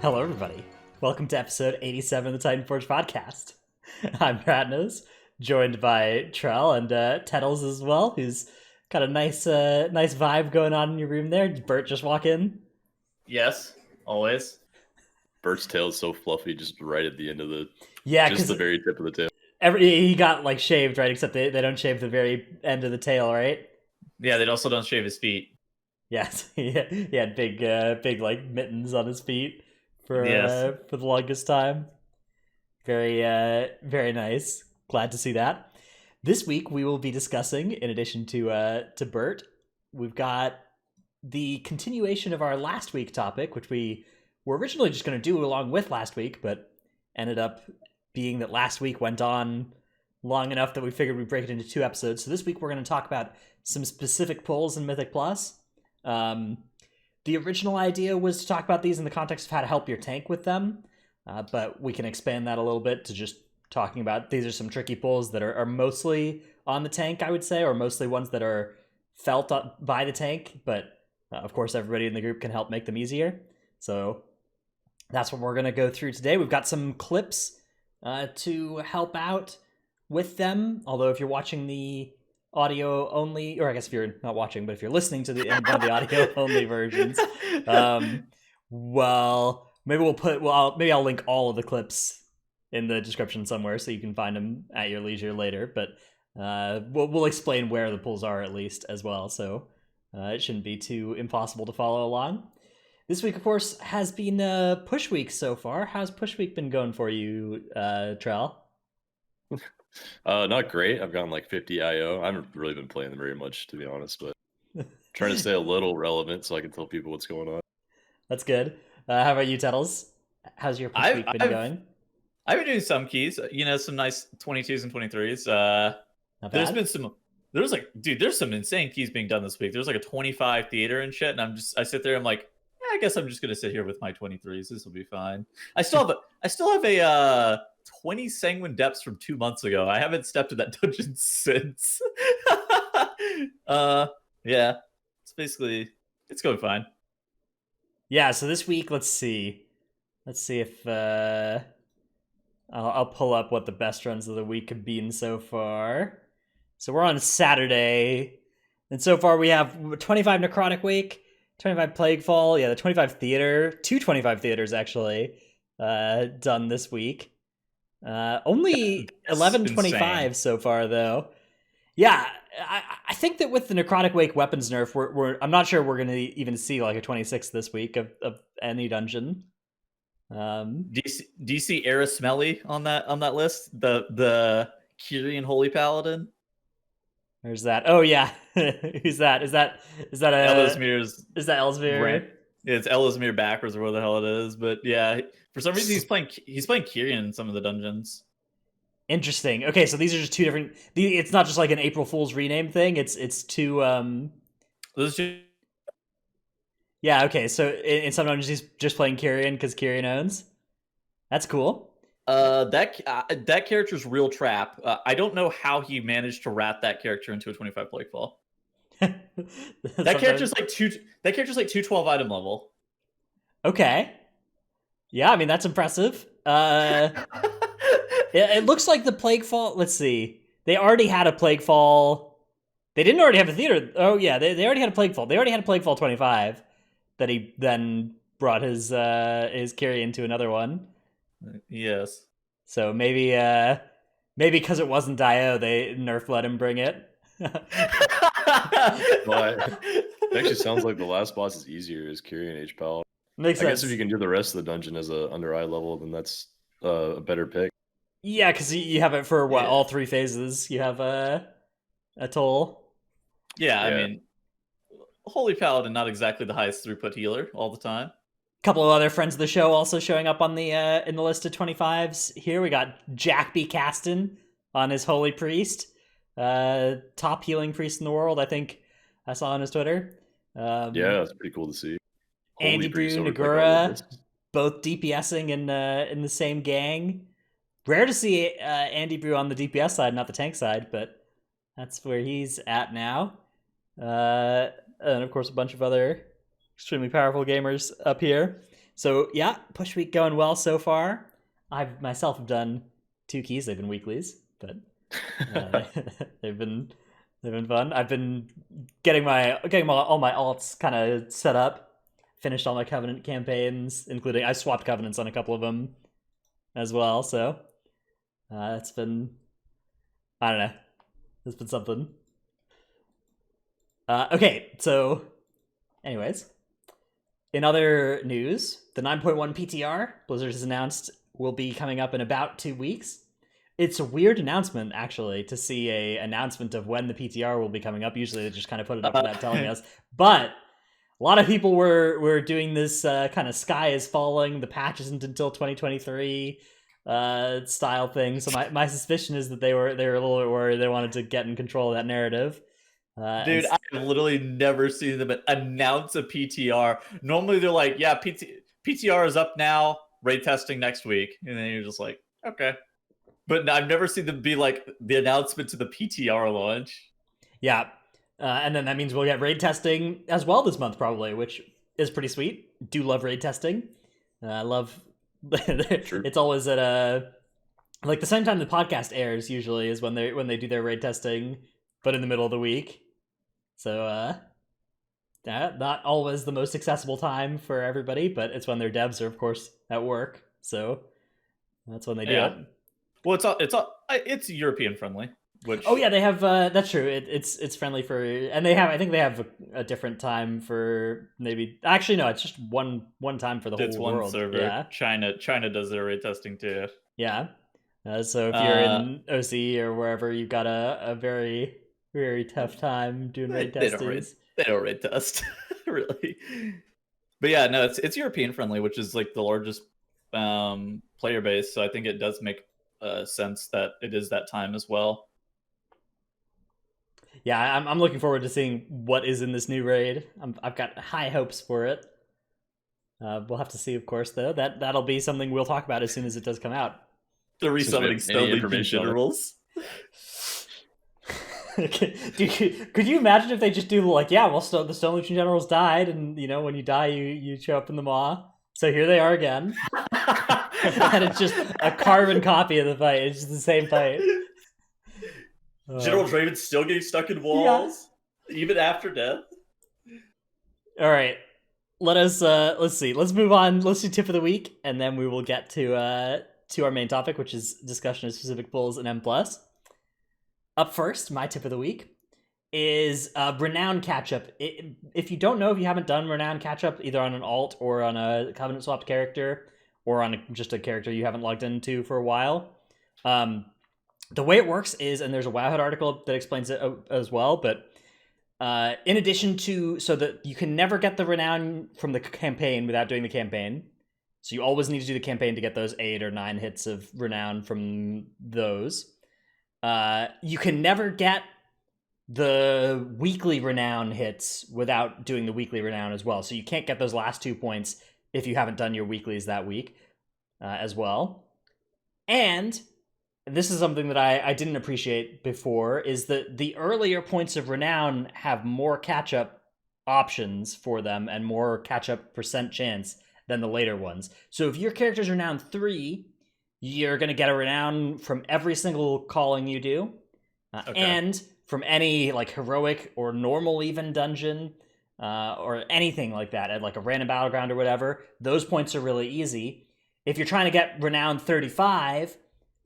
Hello, everybody. Welcome to episode 87 of the Titanforge podcast. I'm Ratnos, joined by Trell and Tettles as well, who's got a nice vibe going on in your room there. Did Bert just walk in? Yes, always. Bert's tail is so fluffy, just right at the end of the, Yeah, just because the very tip of the tail. he got like shaved, right? Except they don't shave the very end of the tail, right? Yeah, they also don't shave his feet. Yes, he had big like mittens on his feet for Yes. for the longest time. Very nice. Glad to see that. This week we will be discussing, in addition to Bert, we've got the continuation of our last week topic, which we were originally just going to do along with last week, but ended up being that last week went on long enough that we figured we'd break it into two episodes. So this week we're going to talk about some specific pulls in Mythic Plus. The original idea was to talk about these in the context of how to help your tank with them, but we can expand that a little bit to just talking about these are some tricky pulls that are mostly on the tank, I would say, or mostly ones that are felt by the tank, but of course everybody in the group can help make them easier. So that's what we're going to go through today. We've got some clips to help out with them, although if you're watching the audio only, or I guess if you're not watching, but if you're listening to one of the audio only versions, well, maybe I'll link all of the clips in the description somewhere so you can find them at your leisure later. But we'll explain where the pulls are at least as well, so it shouldn't be too impossible to follow along. This week, of course, has been push week so far. How's push week been going for you, Trell? Not great. I've gotten like 50 IO. I haven't really been playing them very much, to be honest, but trying to stay a little relevant so I can tell people what's going on. That's good. How about you, Tettles? How's your push week been going? I've been doing some keys, some nice 22s and 23s. Not There's bad. there's some insane keys being done this week. There's like a 25 theater and shit, and I sit there, I'm like, I guess I'm just gonna sit here with my 23s. This will be fine. I still have a 20 sanguine depths from 2 months ago. I haven't stepped to that dungeon since. Yeah, it's going fine. Yeah, so this week, let's see if I'll pull up what the best runs of the week have been so far. So we're on Saturday, and so far we have 25 Necrotic Wake, 25 Plaguefall, the 25 Theater, 225 Theaters actually done this week. Only 1125 so far, though. Yeah, I think that with the Necrotic Wake weapons nerf, I'm not sure we're going to even see like a 26 this week of any dungeon. Do you see Eris Smelly on that list? The Kyrian Holy Paladin. There's that. Oh yeah, who's that? Is that Ellesmere's? Is that Ellesmere? It's Ellesmere backwards or where the hell it is. But yeah, for some reason he's playing Kyrian in some of the dungeons. Interesting. Okay, so these are just two different. It's not just like an April Fool's rename thing. It's two. Those two. Yeah. Okay. So in some dungeons he's just playing Kyrian because Kyrian owns. That's cool. That character's real trap. I don't know how he managed to rat that character into a 25 Plaguefall. That character's like 212 item level. Okay. Yeah, I mean that's impressive. It looks like the Plaguefall. Let's see. They already had a Plaguefall. They didn't already have a theater. Oh yeah, they already had a Plaguefall. They already had a Plaguefall 25 that he then brought his carry into another one. Yes. So maybe because it wasn't Dio, they nerf let him bring it. Well, it actually sounds like the last boss is easier as Kyrian H Pal. Makes sense. I guess if you can do the rest of the dungeon as a under eye level, then that's a better pick. Yeah, because you have it for all three phases. You have a toll. Yeah, I mean, Holy Paladin, not exactly the highest throughput healer all the time. Couple of other friends of the show also showing up on the in the list of 25s. Here we got Jack B. Caston on his Holy Priest, top healing priest in the world. I think I saw on his Twitter. Yeah, that's pretty cool to see. Andy Brew, Nagura, both DPSing in the same gang. Rare to see Andy Brew on the DPS side, not the tank side, but that's where he's at now. And of course, a bunch of other extremely powerful gamers up here. So yeah, push week going well so far. I myself have done 2 keys. They've been weeklies, but uh, they've been fun. I've been all my alts kind of set up. Finished all my Covenant campaigns, including I swapped Covenants on a couple of them as well. So it's been, I don't know, it's been something. Okay, so anyways, in other news, the 9.1 PTR Blizzard has announced will be coming up in about 2 weeks. It's a weird announcement, actually, to see a announcement of when the PTR will be coming up. Usually they just kind of put it up without telling us. But a lot of people were doing this kind of sky is falling, the patch isn't until 2023 style thing. So my suspicion is that they were a little bit worried. They wanted to get in control of that narrative. Dude, I've literally never seen them announce a PTR. Normally they're like, yeah, PTR is up now, raid testing next week. And then you're just like, okay. But I've never seen them be like the announcement to the PTR launch. Yeah. And then that means we'll get raid testing as well this month, probably, which is pretty sweet. Do love raid testing. I love. It's always at like the same time the podcast airs. Usually is when they do their raid testing, but in the middle of the week. So not always the most accessible time for everybody, but it's when their devs are, of course, at work. So that's when they do it. Well, it's European friendly. Which... Oh yeah, they have. That's true. It's friendly for, and they have. I think they have a different time for maybe. Actually, no, it's just one time for the whole world. It's one server. Yeah. China does their raid testing too. Yeah. So if you're in OC or wherever, you've got a very very tough time doing raid testings. They don't raid test, really. But yeah, no, it's European friendly, which is like the largest player base. So I think it does make sense that it is that time as well. Yeah, I'm looking forward to seeing what is in this new raid. I've got high hopes for it. We'll have to see, of course, though. That'll be something we'll talk about as soon as it does come out. The resummoning Stone Legion generals. Could you imagine if they just do like, yeah, well, the Stone Legion generals died, and you know when you die, you show up in the Maw. So here they are again, and it's just a carbon copy of the fight. It's just the same fight. General Draven's still getting stuck in walls, even after death. All right, let's see. Let's move on. Let's do tip of the week, and then we will get to our main topic, which is discussion of specific pulls and M+. Up first, my tip of the week is Renown catch-up. If you don't know, if you haven't done Renown catch-up, either on an alt or on a Covenant swapped character, or on just a character you haven't logged into for a while, the way it works is, and there's a Wowhead article that explains it as well, but in addition to, so that you can never get the Renown from the campaign without doing the campaign. So you always need to do the campaign to get those 8 or 9 hits of Renown from those. You can never get the weekly Renown hits without doing the weekly Renown as well. So you can't get those last 2 points if you haven't done your weeklies that week as well. And this is something that I didn't appreciate before, is that the earlier points of Renown have more catch-up options for them and more catch-up % chance than the later ones. So if your character's Renown 3, you're going to get a Renown from every single calling you do, and from any like heroic or normal even dungeon, or anything like that, at like a random battleground or whatever. Those points are really easy. If you're trying to get Renown 35,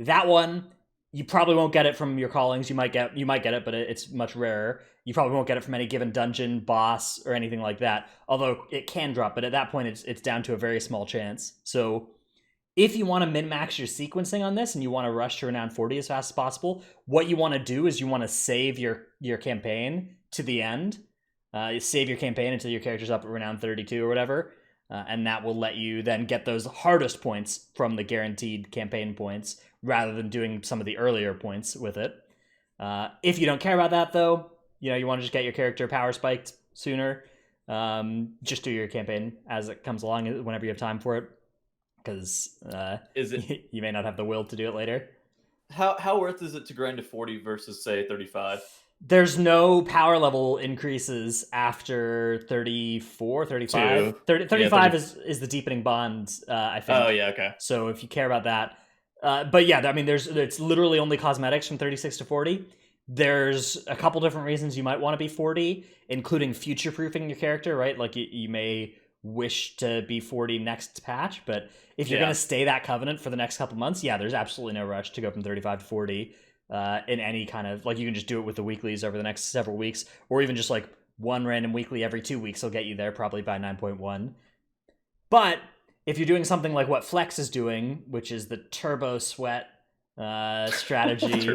that one you probably won't get it from your callings. You might get it, but it's much rarer. You probably won't get it from any given dungeon, boss, or anything like that. Although it can drop, but at that point it's down to a very small chance. So if you want to min-max your sequencing on this and you want to rush to Renown 40 as fast as possible, what you want to do is you want to save your campaign to the end. Save your campaign until your character's up at Renown 32 or whatever, and that will let you then get those hardest points from the guaranteed campaign points, rather than doing some of the earlier points with it. If you don't care about that, though, you want to just get your character power spiked sooner, just do your campaign as it comes along whenever you have time for it. Because you may not have the will to do it later. How worth is it to grind to 40 versus say 35? There's no power level increases after 34, 35. 2. 30, Yeah, 35 30. is the deepening bond, I think. Oh yeah, okay. So if you care about that. But yeah, I mean, it's literally only cosmetics from 36 to 40. There's a couple different reasons you might want to be 40, including future proofing your character, right? Like you may wish to be 40 next patch, but if you're Yeah. going to stay that covenant for the next couple months, yeah, there's absolutely no rush to go from 35 to 40 in any kind of, like, you can just do it with the weeklies over the next several weeks, or even just like one random weekly every 2 weeks will get you there probably by 9.1. But if you're doing something like what Flex is doing, which is the turbo sweat strategy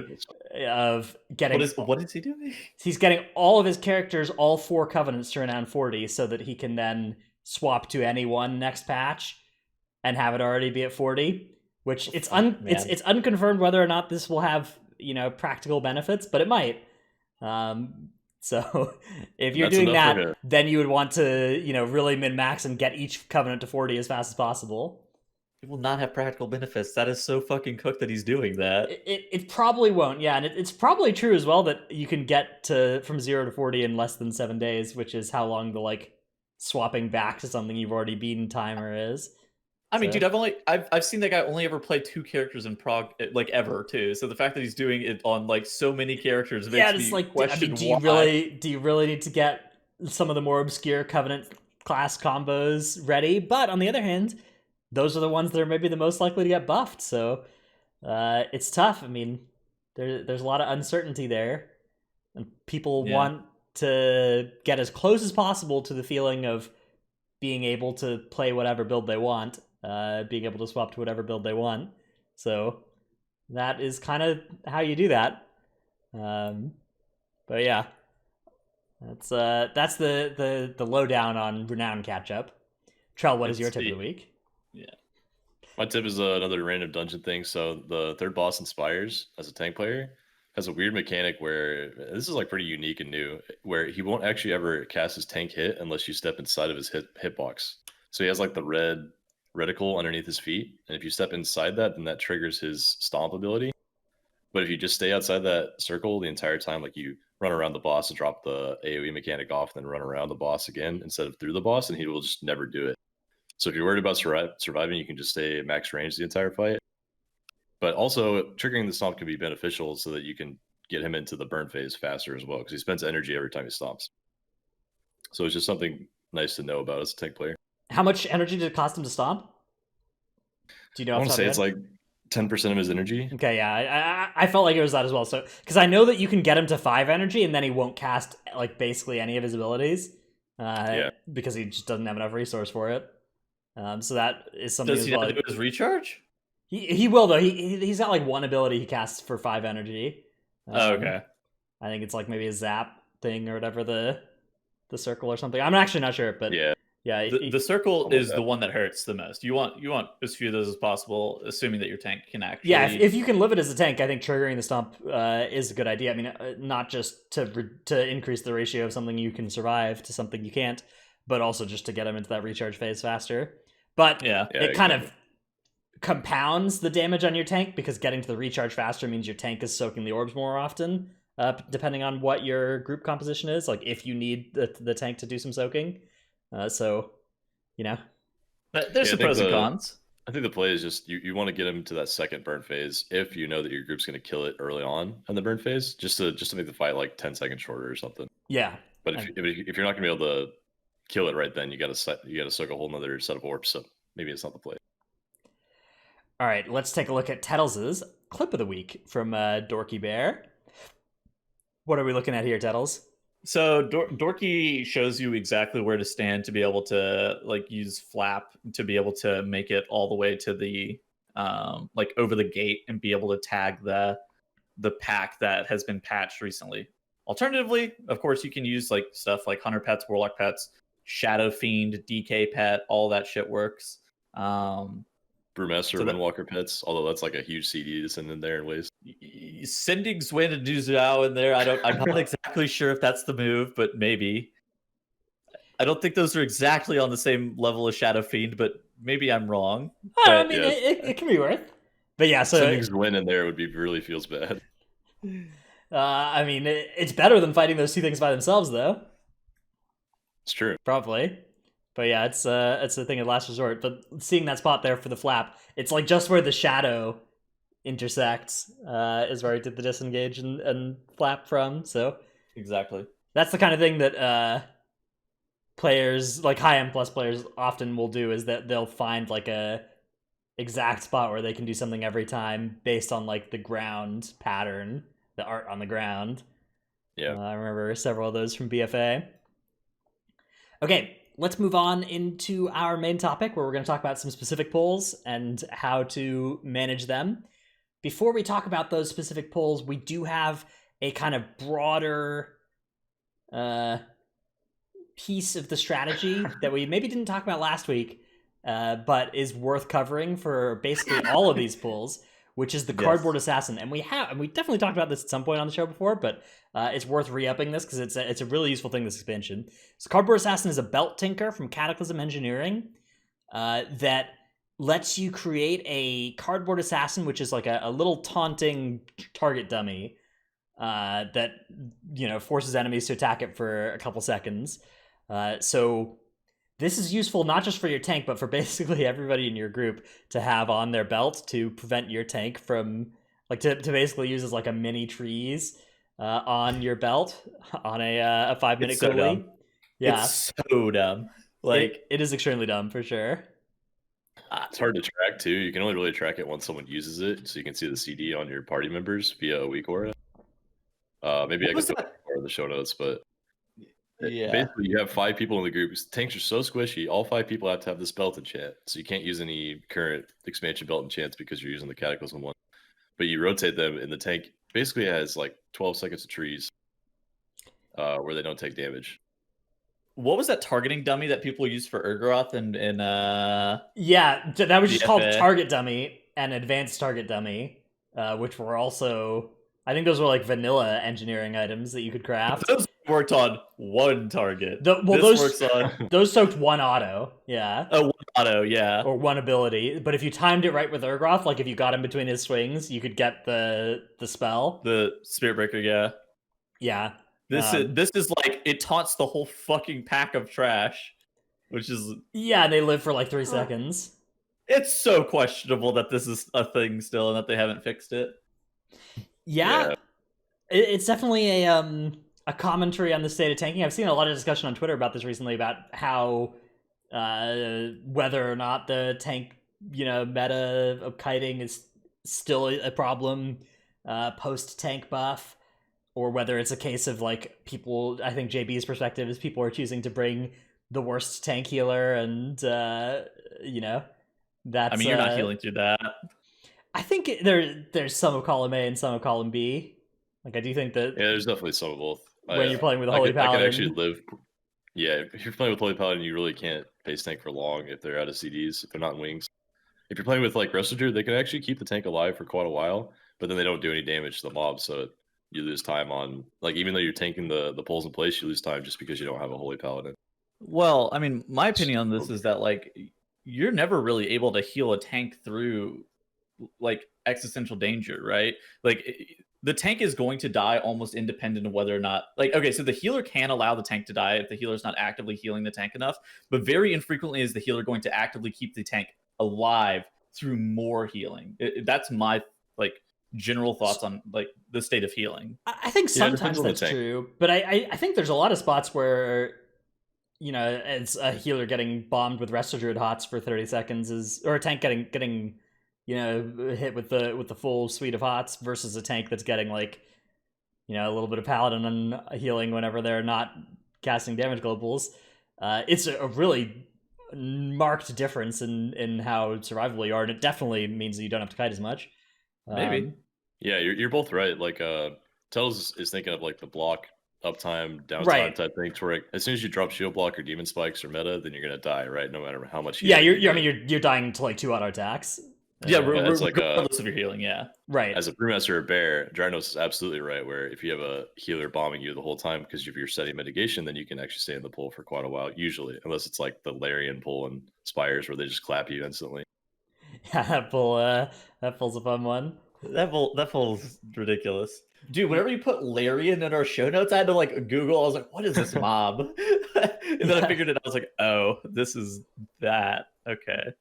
of getting What is he doing? he's getting all of his characters, all 4 covenants to renown 40, so that he can then swap to any one next patch and have it already be at 40. Which it's unconfirmed whether or not this will have, practical benefits, but it might. So if you're doing that, then you would want to, really min-max and get each covenant to 40 as fast as possible. It will not have practical benefits. That is so fucking cooked that he's doing that. It probably won't, yeah, and it's probably true as well that you can get from 0 to 40 in less than 7 days, which is how long the like swapping back to something you've already beaten timer is. I mean, dude, I've seen that guy only ever play 2 characters in prog, like, ever too. So the fact that he's doing it on like so many characters makes me question why. Do you really need to get some of the more obscure covenant class combos ready? But on the other hand, those are the ones that are maybe the most likely to get buffed. So it's tough. I mean, there's a lot of uncertainty there, and people want to get as close as possible to the feeling of being able to play whatever build they want, being able to swap to whatever build they want. So that is kind of how you do that. But yeah, that's the lowdown on Renown catch up. Trell, what is your tip of the week? Yeah, my tip is another random dungeon thing. So the third boss Inspires, as a tank player, has a weird mechanic where this is like pretty unique and new, where he won't actually ever cast his tank hit unless you step inside of his hitbox. So he has like the red reticle underneath his feet, and if you step inside that, then that triggers his stomp ability. But if you just stay outside that circle the entire time, like you run around the boss and drop the AoE mechanic off, and then run around the boss again instead of through the boss, and he will just never do it. So if you're worried about surviving, you can just stay at max range the entire fight. But also, triggering the stomp can be beneficial so that you can get him into the burn phase faster as well, because he spends energy every time he stomps. So it's just something nice to know about as a tank player. How much energy did it cost him to stomp? Do you know? I want to say it's like 10% of his energy. Okay, yeah, I felt like it was that as well. So because I know that you can get him to 5 energy, and then he won't cast like basically any of his abilities, because he just doesn't have enough resource for it. So that is something. Does he have to do his recharge? He will though. He's got like one ability he casts for 5 energy. Okay. I think it's like maybe a zap thing or whatever, the circle or something. I'm actually not sure, but yeah. The circle is the one that hurts the most. You want as few of those as possible, assuming that your tank can actually. Yeah, if you can live it as a tank, I think triggering the stomp is a good idea. I mean, not just to increase the ratio of something you can survive to something you can't, but also just to get him into that recharge phase faster. But it kind of compounds the damage on your tank, because getting to the recharge faster means your tank is soaking the orbs more often, depending on what your group composition is. Like if you need the tank to do some soaking. So, there's some pros and cons. I think the play is just you want to get him to that second burn phase if you know that your group's going to kill it early on in the burn phase, just to make the fight like 10 seconds shorter or something. Yeah. But if you're not going to be able to kill it right then, you got to soak a whole nother set of orbs. So maybe it's not the play. All right, let's take a look at Tettles' clip of the week from Dorky Bear. What are we looking at here, Tettles? So Dorky shows you exactly where to stand to be able to like use flap to be able to make it all the way to the like over the gate and be able to tag the pack that has been patched recently. Alternatively, of course, you can use like stuff like Hunter Pets, Warlock Pets, Shadow Fiend, DK Pet, all that shit works. Brewmaster, Windwalker Pets, although that's like a huge CD to send in there in ways. Sending Zwin and Duzhao in there, I'm not exactly sure if that's the move, but maybe. I don't think those are exactly on the same level as Shadow Fiend, but maybe I'm wrong. I mean, it can be worth. But yeah, so sending Zwin in there would be really feels bad. I mean, it's better than fighting those two things by themselves, though. It's true. Probably. But yeah, it's a thing of last resort. But seeing that spot there for the flap, it's like just where the shadow intersects is where I did the disengage and flap from. So Exactly. that's the kind of thing that players, like high end plus players, often will do, is that they'll find like a exact spot where they can do something every time based on like the ground pattern, the art on the ground. Yeah. I remember several of those from BFA. Okay, let's move on into our main topic where we're going to talk about some specific pulls and how to manage them. Before we talk about those specific pulls, we do have a kind of broader piece of the strategy that we maybe didn't talk about last week, but is worth covering for basically all of these pulls, which is the Cardboard Assassin. And we definitely talked about this at some point on the show before, but it's worth re-upping this because it's a really useful thing, this expansion. So Cardboard Assassin is a belt tinker from Cataclysm Engineering that lets you create a Cardboard Assassin, which is like a little taunting target dummy that, you know, forces enemies to attack it for a couple seconds. So this is useful not just for your tank, but for basically everybody in your group to have on their belt to prevent your tank from, like, to basically use as like a mini trees on your belt on a 5-minute It's so goalie. dumb. Yeah, It's so dumb. Like it is extremely dumb for sure. It's hard to track too. You can only really track it once someone uses it, so you can see the CD on your party members via a weak aura. Maybe I can put more in the show notes, but yeah. basically you have 5 people in the group. Tanks are so squishy. All 5 people have to have this belt enchant, so you can't use any current expansion belt enchants because you're using the Cataclysm one. But you rotate them, and the tank basically has like 12 seconds of trees where they don't take damage. What was that targeting dummy that people used for Urgaroth and Yeah, that was just called BFA? Target Dummy and Advanced Target Dummy, which were also, I think those were like vanilla engineering items that you could craft. Those worked on one target. Those works on those soaked one auto, yeah, one auto, yeah. or one ability. But if you timed it right with Urgroth, like if you got in between his swings, you could get the spell. The Spirit Breaker, yeah. Yeah, This is like, it taunts the whole fucking pack of trash, which is, yeah. They live for like 3 seconds. it's so questionable that this is a thing still and that they haven't fixed it. Yeah. It's definitely a commentary on the state of tanking. I've seen a lot of discussion on Twitter about this recently, about how whether or not the tank, you know, meta of kiting is still a problem post tank buff, or whether it's a case of like people, I think JB's perspective is people are choosing to bring the worst tank healer, and you know, that's, I mean, you're not healing through that. I think there's some of column A and some of column B. Like, I do think that there's definitely some of both. when you're playing with a Holy Paladin, I can actually live. Yeah, if you're playing with Holy Paladin, you really can't base tank for long if they're out of CDs, if they're not in wings. If you're playing with like Restoger, they can actually keep the tank alive for quite a while, but then they don't do any damage to the mob, so you lose time on, like, even though you're tanking the pulls in place, you lose time just because you don't have a Holy Paladin. Well, I mean, my opinion on this is that, like, you're never really able to heal a tank through like existential danger, right? Like, the tank is going to die almost independent of whether or not, like, okay, so the healer can allow the tank to die if the healer's not actively healing the tank enough, but very infrequently is the healer going to actively keep the tank alive through more healing. That's my, like, general thoughts on, like, the state of healing. I think sometimes that's true, but I think there's a lot of spots where, you know, it's a healer getting bombed with Resto Druid Hots for 30 seconds is, or a tank getting you know, hit with the full suite of hots versus a tank that's getting, like, you know, a little bit of paladin and healing whenever they're not casting damage globals. It's a really marked difference in how survivable you are, and it definitely means that you don't have to kite as much. Maybe. Yeah, you're both right. Like, Tells is thinking of like the block uptime, downtime type thing. To where as soon as you drop shield block or demon spikes or meta, then you're gonna die, right? No matter how much. Yeah, you're dying to like 2 auto attacks. Yeah, it's like regardless of your healing, yeah. Right. As a brewmaster or bear, Gyarnos is absolutely right. Where if you have a healer bombing you the whole time because of your steady mitigation, then you can actually stay in the pool for quite a while. Usually, unless it's like the Larian pull and Spires where they just clap you instantly. Yeah, that pull's a fun one. That pull's ridiculous. Dude, whenever you put Larian in our show notes, I had to like Google. I was like, what is this mob? And then I figured it out. I was like, oh, this is that. Okay.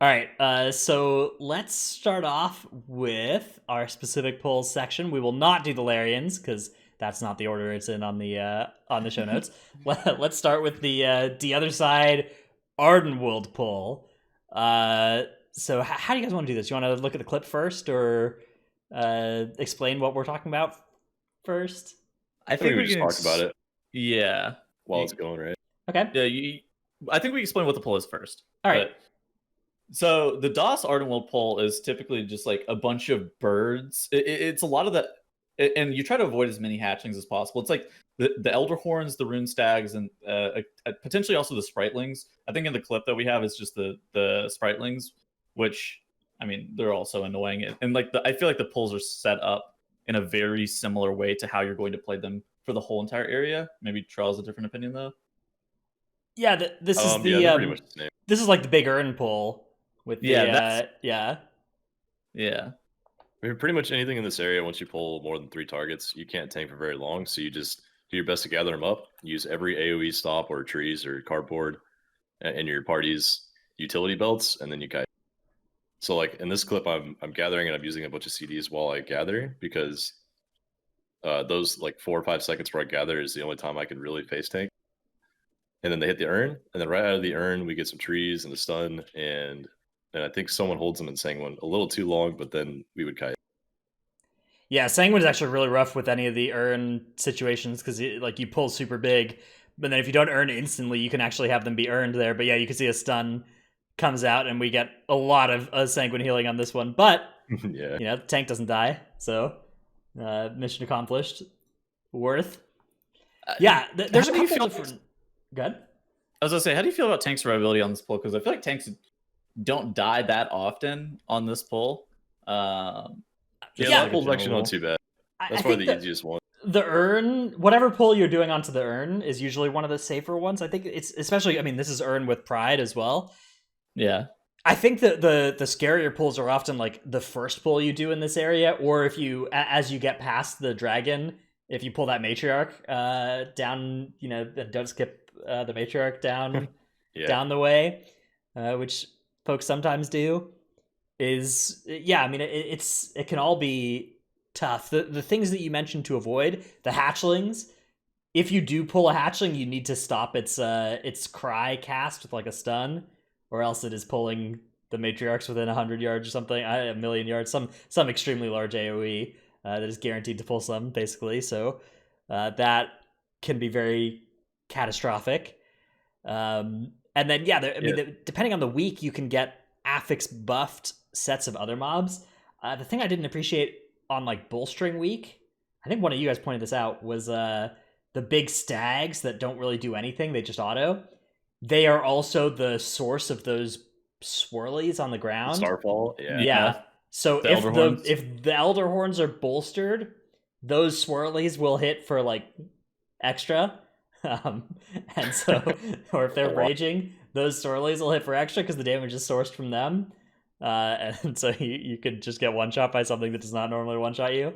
All right, so let's start off with our specific polls section. We will not do the Larians because that's not the order it's in on the show notes. Let's start with the other side Ardenwold poll. So how do you guys want to do this? You want to look at the clip first, or explain what we're talking about first? I think we we just can talk about it Yeah. while it's going, right? Okay. Yeah, I think we explain what the poll is first. All right. So the DOS Ardenwell poll is typically just like a bunch of birds. It's a lot of that, and you try to avoid as many hatchlings as possible. It's like the Elder Horns, the Rune Stags, and potentially also the Spritelings. I think in the clip that we have is just the Spritelings, which, I mean, they're also annoying. And like I feel like the polls are set up in a very similar way to how you're going to play them for the whole entire area. Maybe Charles has a different opinion though. Yeah, this is the they're pretty much the same. this is like the big Urn poll with the Yeah. I mean, pretty much anything in this area, once you pull more than 3 targets, you can't tank for very long. So you just do your best to gather them up. Use every AoE stop or trees or cardboard in your party's utility belts, and then you kite. So like in this clip, I'm gathering and I'm using a bunch of CDs while I gather, because those like 4 or 5 seconds where I gather is the only time I can really face tank. And then they hit the urn, and then right out of the urn we get some trees and a stun, and I think someone holds them in Sanguine a little too long, but then we would kite. Yeah, Sanguine's actually really rough with any of the Urn situations because like you pull super big, but then if you don't earn instantly, you can actually have them be earned there. But yeah, you can see a stun comes out, and we get a lot of Sanguine healing on this one. But Yeah. you know, the tank doesn't die, so mission accomplished. Worth. Yeah, there's a How do you couple feel- different. Good. I was gonna say, how do you feel about tank survivability on this pull? Because I feel like tanks don't die that often on this pull. Yeah, Yeah. that pull's actually not too bad. That's I probably think the easiest one. the Urn, whatever pull you're doing onto the Urn, is usually one of the safer ones. I think it's especially. I mean, this is Urn with Pride as well. Yeah. I think that the scarier pulls are often like the first pull you do in this area, or if you as you get past the dragon, if you pull that matriarch down, you know, don't skip the matriarch down Yeah. down the way, which folks sometimes do. Is yeah, I mean it can all be tough. The things that you mentioned to avoid, the hatchlings. If you do pull a hatchling, you need to stop its cry cast with like a stun, or else it is pulling the matriarchs within 100 yards or something, a million yards, some extremely large AoE that is guaranteed to pull some, basically. So that can be very catastrophic. And then, yeah, I mean, depending on the week, you can get affix buffed sets of other mobs. The thing I didn't appreciate on like Bullstring week, I think one of you guys pointed this out, was the big stags that don't really do anything. They just auto. They are also the source of those swirlies on the ground. Starfall, Yeah. So The if the Elder Horns are bolstered, those swirlies will hit for like extra. And so, or if they're raging, those swirlies will hit for extra because the damage is sourced from them. And so you could just get one shot by something that does not normally one shot you.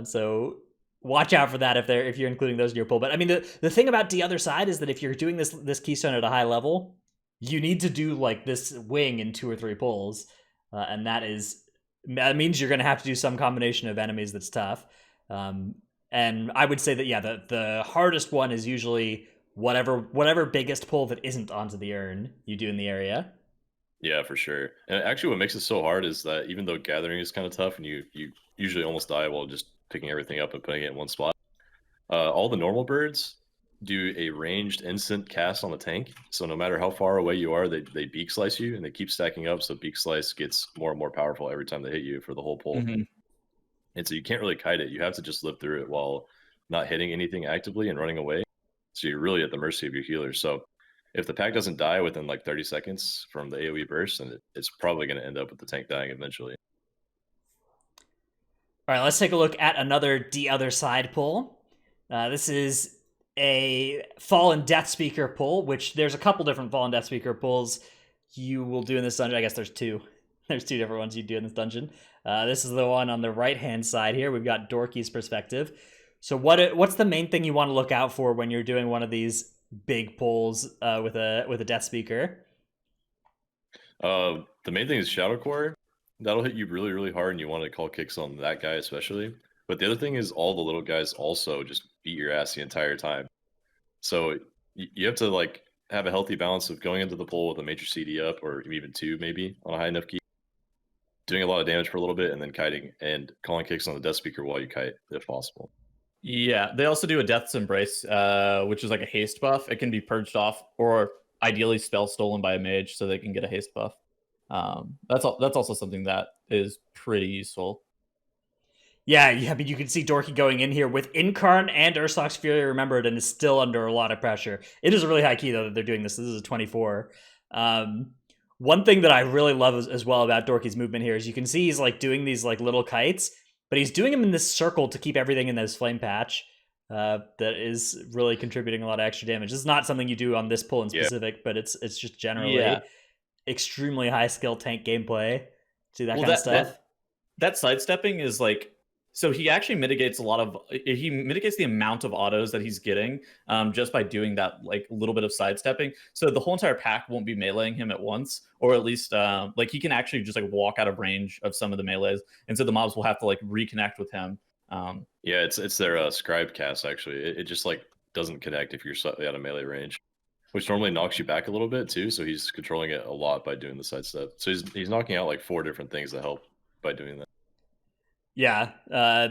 So watch out for that if you're including those in your pull. But I mean, the thing about the other side is that if you're doing this keystone at a high level, you need to do like this wing in 2 or 3 pulls, and that means you're going to have to do some combination of enemies that's tough. And I would say that the hardest one is usually whatever biggest pull that isn't onto the urn you do in the area. Yeah, for sure. And actually, what makes it so hard is that even though gathering is kind of tough, and you usually almost die while just picking everything up and putting it in one spot, all the normal birds do a ranged instant cast on the tank. So no matter how far away you are, they beak slice you, and they keep stacking up. So beak slice gets more and more powerful every time they hit you for the whole pull. Mm-hmm. And so you can't really kite it. You have to just live through it while not hitting anything actively and running away. So you're really at the mercy of your healer. So if the pack doesn't die within like 30 seconds from the AoE burst, then it's probably going to end up with the tank dying eventually. All right, let's take a look at another The Other Side pull. This is a Fallen Death Speaker pull, which there's a couple different Fallen Death Speaker pulls you will do in this dungeon. I guess there's 2. There's two different ones you do in this dungeon. This is the one on the right-hand side here. We've got Dorky's perspective. So what's the main thing you want to look out for when you're doing one of these big pulls with a Death Speaker? The main thing is Shadow Core. That'll hit you really, really hard, and you want to call kicks on that guy especially. But the other thing is all the little guys also just beat your ass the entire time. So you have to like have a healthy balance of going into the pull with a major CD up, or even two maybe on a high enough key, doing a lot of damage for a little bit, and then kiting and calling kicks on the Death Speaker while you kite if possible. Yeah, they also do a Death's Embrace, which is like a haste buff. It can be purged off or ideally spell stolen by a mage so they can get a haste buff. That's also something that is pretty useful. Yeah, but you can see Dorky going in here with Incarn and Ursox Fury Remembered and is still under a lot of pressure. It is a really high key, though, that they're doing this. This is a 24. One thing that I really love as well about Dorky's movement here is you can see he's like doing these like little kites, but he's doing them in this circle to keep everything in this flame patch. That is really contributing a lot of extra damage. This is not something you do on this pull in specific, but it's just generally extremely high skill tank gameplay. See that kind of stuff. That sidestepping is like, so he actually mitigates the amount of autos that he's getting just by doing that like little bit of sidestepping. So the whole entire pack won't be meleeing him at once, or at least like he can actually just like walk out of range of some of the melees, and so the mobs will have to like reconnect with him. Yeah, it's their scribe cast actually. It just like doesn't connect if you're slightly out of melee range, which normally knocks you back a little bit too. So he's controlling it a lot by doing the sidestep. So he's knocking out like 4 different things that help by doing that. Yeah,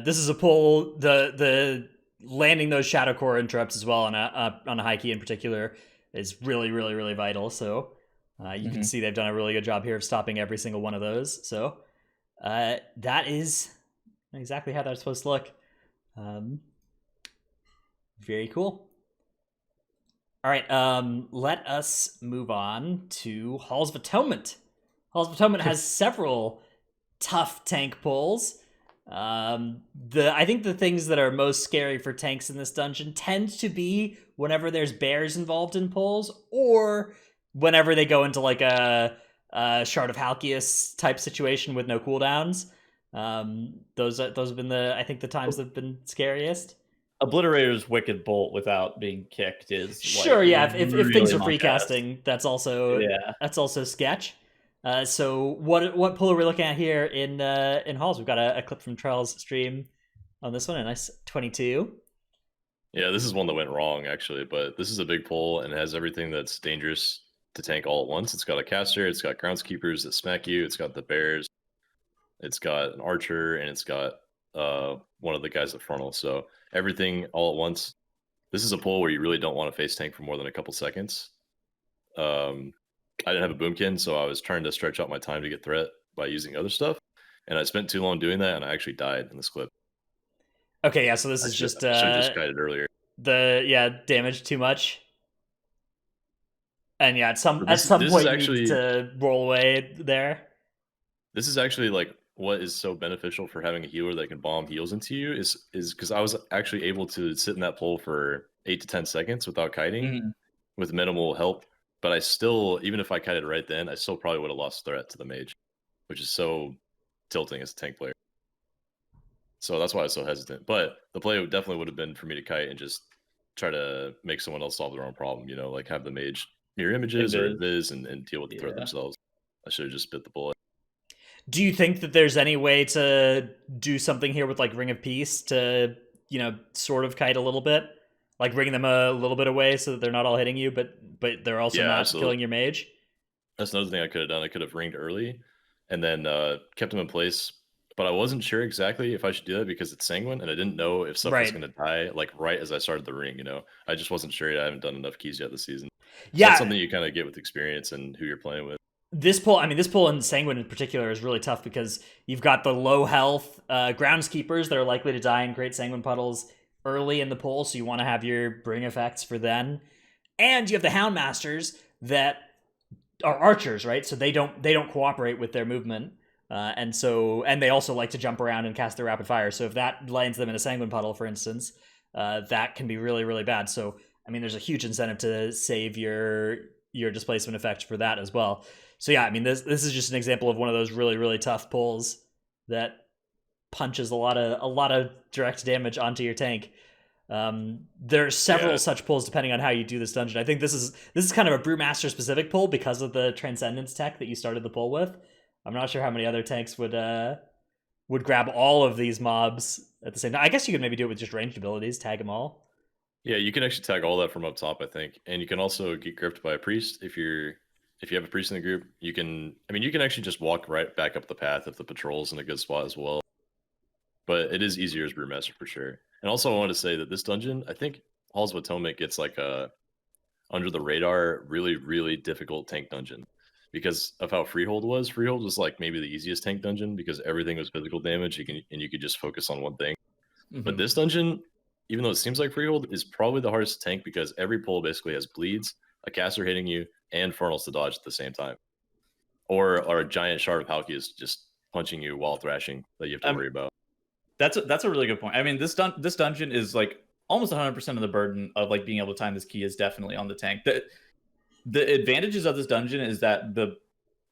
this is a pull. The landing those Shadow Core interrupts as well on a high key in particular is really, really, really vital. So you can see they've done a really good job here of stopping every single one of those. So that is exactly how that's supposed to look. Very cool. All right, let us move on to Halls of Atonement. Halls of Atonement has several tough tank pulls. I think the things that are most scary for tanks in this dungeon tend to be whenever there's bears involved in pulls, or whenever they go into like a Shard of Halkias type situation with no cooldowns. Those have been the times that have been scariest. Obliterator's Wicked Bolt without being kicked is sure, like, yeah. If really things are free casting, that's also sketch. So what pull are we looking at here in Halls? We've got a clip from Trell's stream on this one, a nice 22. Yeah, this is one that went wrong actually, but this is a big pull and it has everything that's dangerous to tank all at once. It's got a caster, it's got groundskeepers that smack you, it's got the bears, it's got an archer, and it's got one of the guys at frontal. So everything all at once. This is a pull where you really don't want to face tank for more than a couple seconds. I didn't have a boomkin, so I was trying to stretch out my time to get threat by using other stuff, and I spent too long doing that, and I actually died in this clip. Okay, yeah, so this is just should have just kited earlier. Damage too much, and at some point you need to roll away there. This is actually like what is so beneficial for having a healer that can bomb heals into you is because I was actually able to sit in that pull for 8 to 10 seconds without kiting with minimal help. But I still, even if I kited right then, I still probably would have lost threat to the mage, which is so tilting as a tank player. So that's why I was so hesitant. But the play definitely would have been for me to kite and just try to make someone else solve their own problem, you know, like have the mage mirror images or viz and deal with the threat themselves. I should have just bit the bullet. Do you think that there's any way to do something here with like Ring of Peace to, sort of kite a little bit? Like bring them a little bit away so that they're not all hitting you, but they're also not killing your mage? That's another thing I could have done. I could have ringed early and then kept them in place. But I wasn't sure exactly if I should do that because it's Sanguine, and I didn't know if stuff was going to die like right as I started the ring, I just wasn't sure. I haven't done enough keys yet this season. So that's something you kind of get with experience and who you're playing with. This pull in Sanguine in particular is really tough because you've got the low health groundskeepers that are likely to die and create Sanguine puddles early in the pull, so you want to have your bring effects for then. And you have the Houndmasters that are archers, right? So they don't cooperate with their movement. And they also like to jump around and cast their rapid fire. So if that lands them in a Sanguine puddle, for instance, that can be really, really bad. So, I mean, there's a huge incentive to save your your displacement effect for that as well. So yeah, I mean this is just an example of one of those really really tough pulls that punches a lot of direct damage onto your tank. There are several such pulls depending on how you do this dungeon. I think this is kind of a Brewmaster specific pull because of the Transcendence tech that you started the pull with. I'm not sure how many other tanks would grab all of these mobs at the same time. I guess you could maybe do it with just ranged abilities, tag them all. Yeah, you can actually tag all that from up top, I think, and you can also get gripped by a priest if you have a priest in the group. You can actually just walk right back up the path if the patrol's in a good spot as well. But it is easier as Brewmaster for sure. And also, I want to say that this dungeon, I think Halls of Atonement gets like a under the radar, really really difficult tank dungeon because of how Freehold was. Freehold was like maybe the easiest tank dungeon because everything was physical damage. You could just focus on one thing. But this dungeon, even though it seems like Freehold, is probably the hardest to tank because every pull basically has bleeds, a caster hitting you, and Fernals to dodge at the same time. Or a giant shard of Halkias just punching you while thrashing that you have to worry about. That's a really good point. I mean, this dungeon is like almost 100% of the burden of like being able to time this key is definitely on the tank. The advantages of this dungeon is that the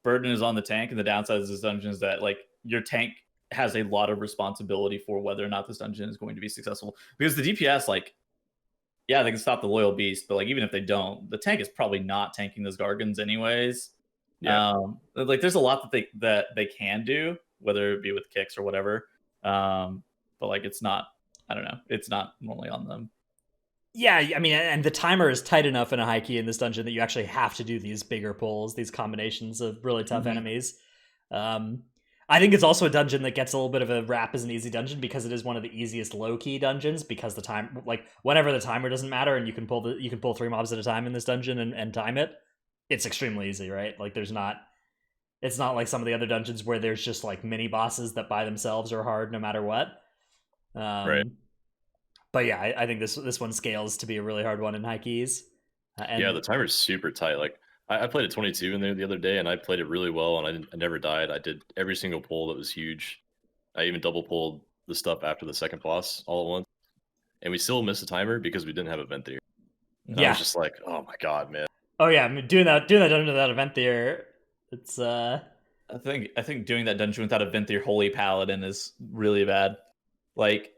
burden is on the tank, and the downside of this dungeon is that like your tank has a lot of responsibility for whether or not this dungeon is going to be successful. Because the DPS, like, yeah, they can stop the loyal beast, but like even if they don't, the tank is probably not tanking those Gargons anyways. Yeah. Like there's a lot that they can do, whether it be with kicks or whatever. But like it's not, I don't know, it's not normally on them. Yeah, I mean, and the timer is tight enough in a high key in this dungeon that you actually have to do these bigger pulls, these combinations of really tough enemies. I think it's also a dungeon that gets a little bit of a rap as an easy dungeon because it is one of the easiest low key dungeons because the time, like whenever the timer doesn't matter and you can pull 3 mobs at a time in this dungeon and time it, it's extremely easy, right? Like it's not like some of the other dungeons where there's just like mini bosses that by themselves are hard no matter what. Right. But yeah, I think this one scales to be a really hard one in high keys. And yeah, the timer's super tight. Like I played at 22 in there the other day, and I played it really well, and I never died. I did every single pull that was huge. I even double pulled the stuff after the second boss all at once, and we still missed the timer because we didn't have event there. And I was just like, oh my god, man. Oh yeah, I mean, doing that dungeon without event there, it's I think doing that dungeon without a Venthyr Holy Paladin is really bad. Like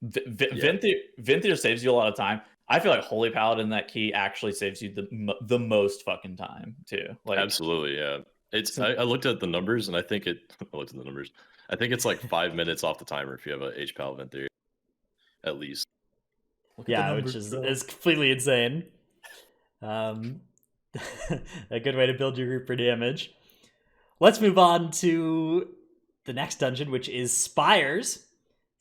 Venthyr saves you a lot of time. I feel like Holy Paladin, that key actually saves you the most fucking time too. Like absolutely, yeah. It's I looked at the numbers and I think I looked at the numbers. I think it's like 5 minutes off the timer if you have a H-Pal Venthyr, at least. Yeah, which is completely insane. A good way to build your group for damage. Let's move on to the next dungeon, which is Spires.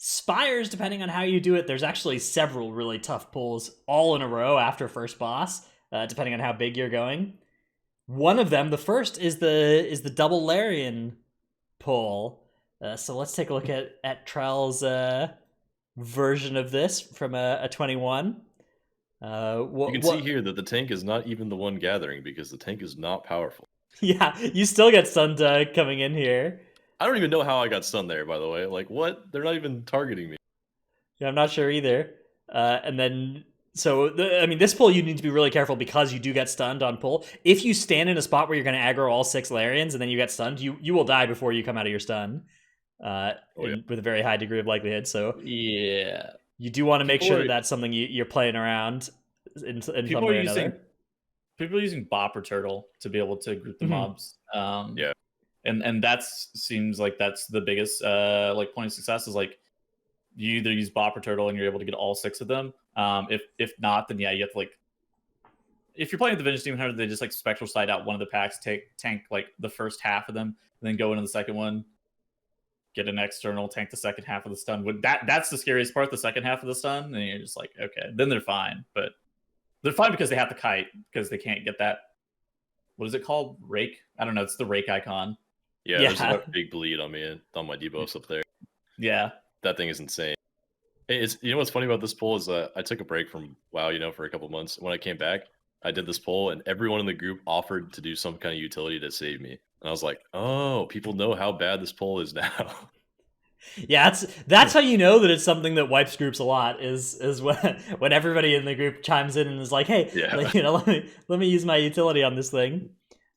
Spires, depending on how you do it, there's actually several really tough pulls all in a row after first boss, depending on how big you're going. One of them, the first, is the double Larian pull. So let's take a look at Trell's version of this from a 21. You can see here that the tank is not even the one gathering because the tank is not powerful. Yeah, you still get stunned coming in here. I don't even know how I got stunned there, by the way. Like, what? They're not even targeting me. Yeah, I'm not sure either. And then, this pull you need to be really careful because you do get stunned on pull. If you stand in a spot where you're going to aggro all 6 Larians and then you get stunned, you will die before you come out of your stun. With a very high degree of likelihood. So yeah, you do want to make sure that that's something you're playing around in some way or another. People are using Bopper Turtle to be able to group the mobs. Yeah. And that seems like that's the biggest like point of success is like you either use Bopper Turtle and you're able to get all 6 of them. If not, then yeah, you have to like if you're playing with the Vengeance Demon Hunter, they just like Spectral Sight out one of the packs, tank like the first half of them, and then go into the second one, get an external, tank the second half of the stun. That's the scariest part, the second half of the stun, and you're just like, okay, then they're fine. But they're fine because they have to kite because they can't get that. What is it called? Rake? I don't know. It's the rake icon. Yeah, there's a big bleed on me on my debuffs up there. Yeah, that thing is insane. Hey, you know what's funny about this poll is I took a break from WoW, for a couple months. When I came back, I did this poll, and everyone in the group offered to do some kind of utility to save me. And I was like, oh, people know how bad this poll is now. Yeah, that's how you know that it's something that wipes groups a lot is when everybody in the group chimes in and is like, hey, Yeah. like, let me use my utility on this thing.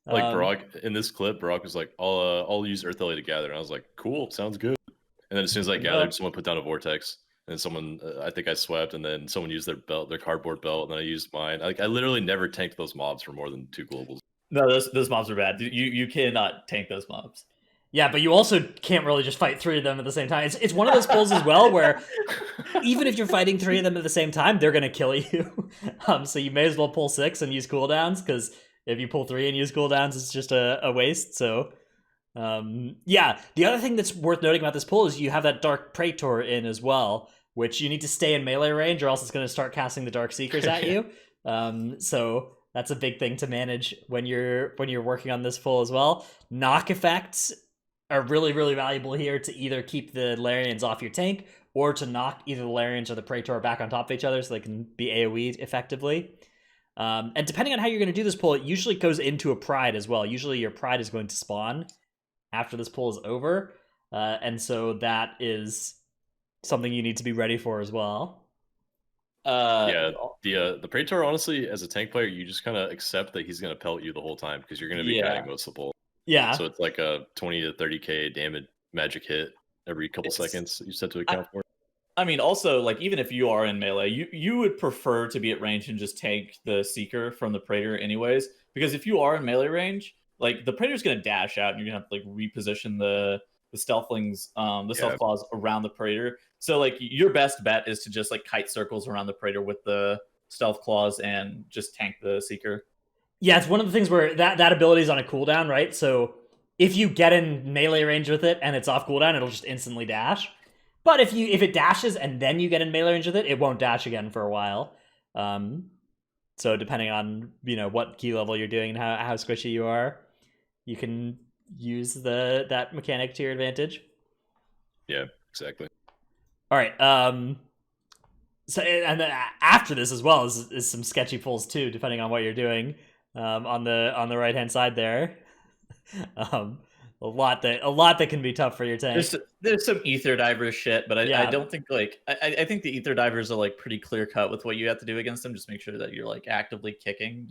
Like Brock in this clip, Brock was like, I'll use Earth Ellie to gather. And I was like, cool, sounds good. And then as soon as I gathered, someone put down a vortex. And someone, I think I swept, and then someone used their cardboard belt, and then I used mine. Like I literally never tanked those mobs for more than 2 globals. No, those mobs are bad. You cannot tank those mobs. Yeah, but you also can't really just fight 3 of them at the same time. It's one of those pulls as well where even if you're fighting 3 of them at the same time, they're gonna kill you. So you may as well pull 6 and use cooldowns, because if you pull 3 and use cooldowns, it's just a waste. So yeah, the other thing that's worth noting about this pull is you have that Dark Praetor in as well, which you need to stay in melee range, or else it's going to start casting the Dark Seekers at you. So that's a big thing to manage when you're working on this pull as well. Knock effects are really, really valuable here to either keep the Larians off your tank, or to knock either the Larians or the Praetor back on top of each other so they can be AoE'd effectively. And depending on how you're going to do this pull, it usually goes into a Pride as well. Usually your Pride is going to spawn after this pull is over, and so that is something you need to be ready for as well. Yeah, the Praetor, honestly, as a tank player, you just kind of accept that he's going to pelt you the whole time because you're going to be guiding most of the pull. Yeah. So it's like a 20 to 30k damage magic hit every couple seconds you set to account for. I mean, also, like, even if you are in melee, you would prefer to be at range and just take the Seeker from the Praetor anyways, because if you are in melee range, like, the Praetor's going to dash out, and you're going to have to, like, reposition the Stealthlings, Stealth Claws around the Praetor. So, like, your best bet is to just, like, kite circles around the Praetor with the Stealth Claws and just tank the Seeker. Yeah, it's one of the things where that ability is on a cooldown, right? So if you get in melee range with it and it's off cooldown, it'll just instantly dash. But if it dashes and then you get in melee range with it, it won't dash again for a while. So depending on what key level you're doing and how squishy you are, you can use that mechanic to your advantage. Yeah, exactly. All right. So and then after this as well is some sketchy pulls too, depending on what you're doing. On the right hand side there, a lot that can be tough for your tank. There's some ether diver shit, but I don't think I think the ether divers are like pretty clear cut with what you have to do against them. Just make sure that you're like actively kicking.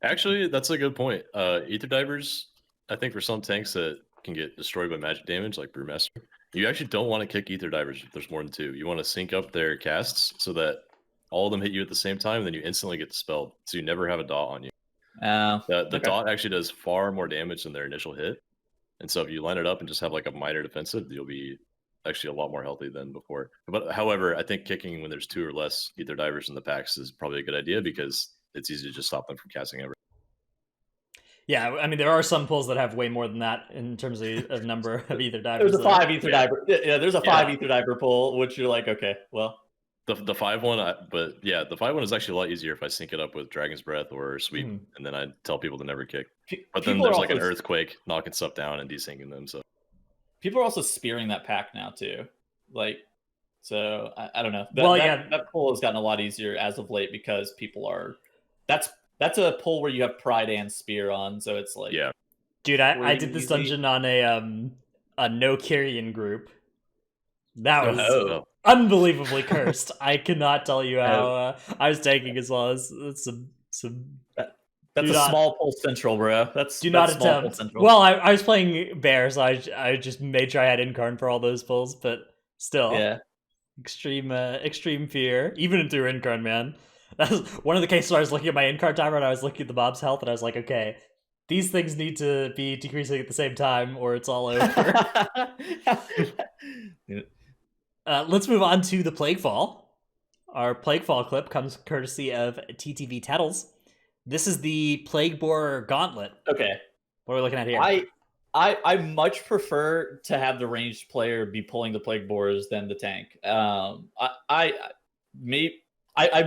Actually, that's a good point. Ether divers, I think for some tanks that can get destroyed by magic damage, like Brewmaster, you actually don't want to kick ether divers if there's more than 2. You want to sync up their casts so that all of them hit you at the same time, and then you instantly get dispelled, so you never have a dot on you. The dot actually does far more damage than their initial hit, and so if you line it up and just have like a minor defensive, you'll be actually a lot more healthy than before. But however, I think kicking when there's 2 or less ether divers in the packs is probably a good idea because it's easy to just stop them from casting ever. Yeah, I mean there are some pulls that have way more than that in terms of number of ether divers. There's a 5 ether diver. Yeah, there's a 5 ether diver pull, which you're like, okay, well. The 5 one, the 5 one is actually a lot easier if I sync it up with Dragon's Breath or Sweep, and then I tell people to never kick. But then there's like an Earthquake knocking stuff down and desyncing them. So people are also spearing that pack now too, like. So I don't know. That pull has gotten a lot easier as of late because people are. That's a pull where you have Pride and Spear on, so it's like. Yeah. Dude, I did this dungeon on a no Kyrian group. That was unbelievably cursed. I cannot tell you how I was taking as well as some. That's a small pull central, bro. That's not small attempt. Well, I was playing Bear, so I just made sure I had Incarn for all those pulls, but still, extreme fear, even through Incarn, man. That was one of the cases where I was looking at my Incarn timer and I was looking at the mob's health, and I was like, okay, these things need to be decreasing at the same time, or it's all over. Let's move on to the Plaguefall. Our Plaguefall clip comes courtesy of TTV Tettles. This is the Plague Borer Gauntlet. Okay. What are we looking at here? I much prefer to have the ranged player be pulling the Plague Borers than the tank. I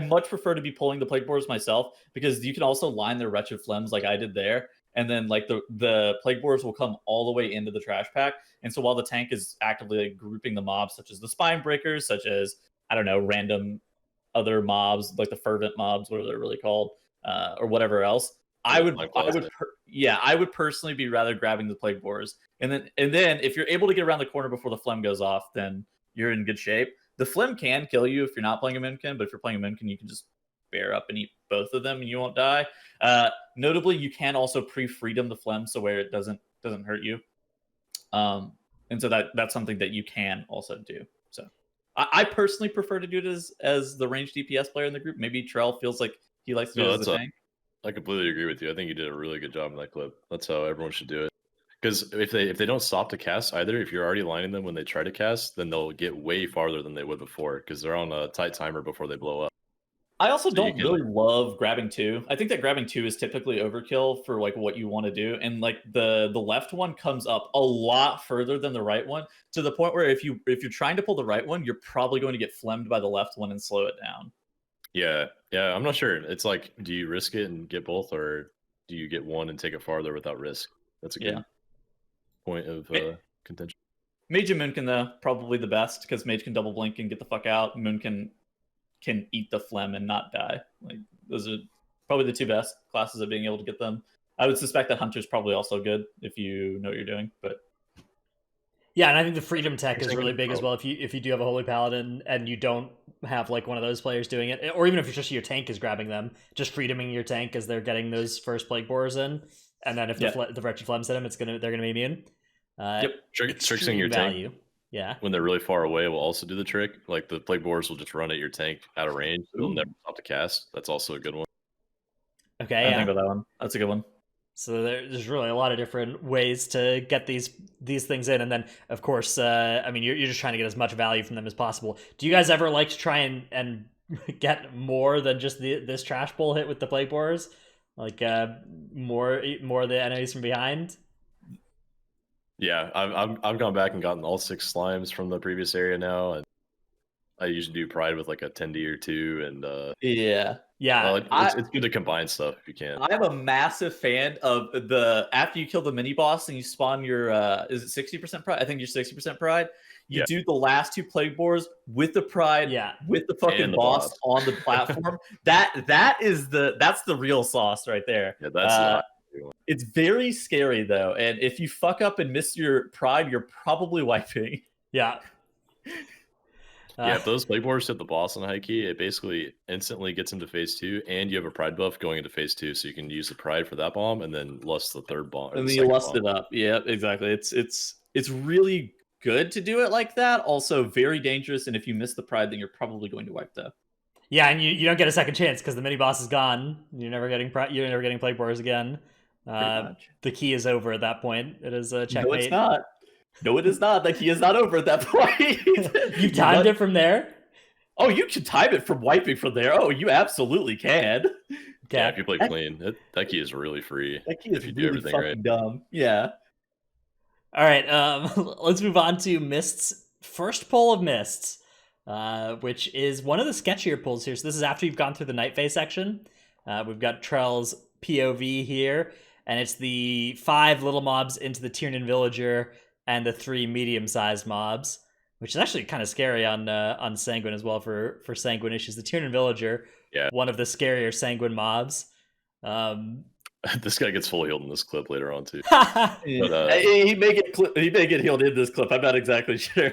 much prefer to be pulling the Plague Borers myself because you can also line their Wretched Flems like I did there. And then like the Plague Borers will come all the way into the trash pack. And so while the tank is actively like grouping the mobs, such as the Spine Breakers, such as, I don't know, random other mobs, like the Fervent mobs, what are they really called, or whatever else, I would personally be rather grabbing the plague borers, and then if you're able to get around the corner before the phlegm goes off, then you're in good shape. The phlegm can kill you if you're not playing a Mimkin, but if you're playing a Mimkin, you can just bear up and eat both of them, and you won't die. Notably, you can also pre-freedom the phlegm, so where it doesn't hurt you. And so that's something that you can also do. So I personally prefer to do it as the ranged DPS player in the group. Maybe Trell feels like he likes to do it as a tank. I completely agree with you. I think you did a really good job in that clip. That's how everyone should do it. Because if they don't stop to cast either, if you're already lining them when they try to cast, then they'll get way farther than they would before because they're on a tight timer before they blow up. I also don't really love grabbing 2. I think that grabbing 2 is typically overkill for like what you want to do, and like the left one comes up a lot further than the right one, to the point where if you're trying to pull the right one, you're probably going to get flemmed by the left one and slow it down. Yeah, I'm not sure. It's like, do you risk it and get both, or do you get one and take it farther without risk? That's a good point of contention. Mage and Moonkin though, probably the best, because Mage can double blink and get the fuck out. Moonkin can eat the phlegm and not die. Like, those are probably the 2 best classes of being able to get them. I would suspect that Hunter's probably also good if you know what you're doing, but yeah, and I think the freedom tech is really big as well. If you do have a Holy Paladin and you don't have like one of those players doing it, or even if it's just your tank is grabbing them, just freedoming your tank as they're getting those first plague borers in, and then if the wretched phlegms hit them, they're gonna be immune. Tricking your value. tank. Yeah. When they're really far away, will also do the trick. Like the plague borers will just run at your tank out of range. They'll never stop to cast. That's also a good one. Okay, I think about that one. That's a good one. So there's really a lot of different ways to get these things in, and then of course, I mean, you're just trying to get as much value from them as possible. Do you guys ever like to try and get more than just this trash bowl hit with the plague borers? Like more of the enemies from behind? Yeah, I've gone back and gotten all 6 slimes from the previous area now, and I usually do pride with like a 10D or 2, and yeah. Well, it's good to combine stuff if you can. I'm a massive fan of after you kill the mini boss and you spawn your is it 60% pride? I think you're 60% pride. You do the last 2 plague borers with the pride, with the fucking boss on the platform. that's the real sauce right there. Yeah, that's it's very scary though, and if you fuck up and miss your pride, you're probably wiping. Yeah. If those plague borers hit the boss on high key, it basically instantly gets into phase 2, and you have a pride buff going into phase 2, so you can use the pride for that bomb and then lust the 3rd bomb. And then you lust it up. Yeah, exactly. It's really good to do it like that. Also very dangerous, and if you miss the pride, then you're probably going to wipe though. Yeah, and you don't get a second chance because the mini boss is gone. You're never getting plague borers again. The key is over at that point. It is a checkmate. No, it's not. No, it is not. The key is not over at that point. You timed it from there? Oh, you can time it from wiping from there. Oh, you absolutely can. Yeah, if you play clean, that key is really free. That key is really everything fucking dumb. Yeah. All right, let's move on to Mist's first pull of Mists, which is one of the sketchier pulls here. So this is after you've gone through the Night Phase section. We've got Trell's POV here, and it's the 5 little mobs into the Tiernan Villager and the 3 medium-sized mobs, which is actually kind of scary on Sanguine as well for Sanguine issues. The Tiernan Villager, one of the scarier Sanguine mobs. This guy gets full healed in this clip later on too. But, he may get healed in this clip. I'm not exactly sure.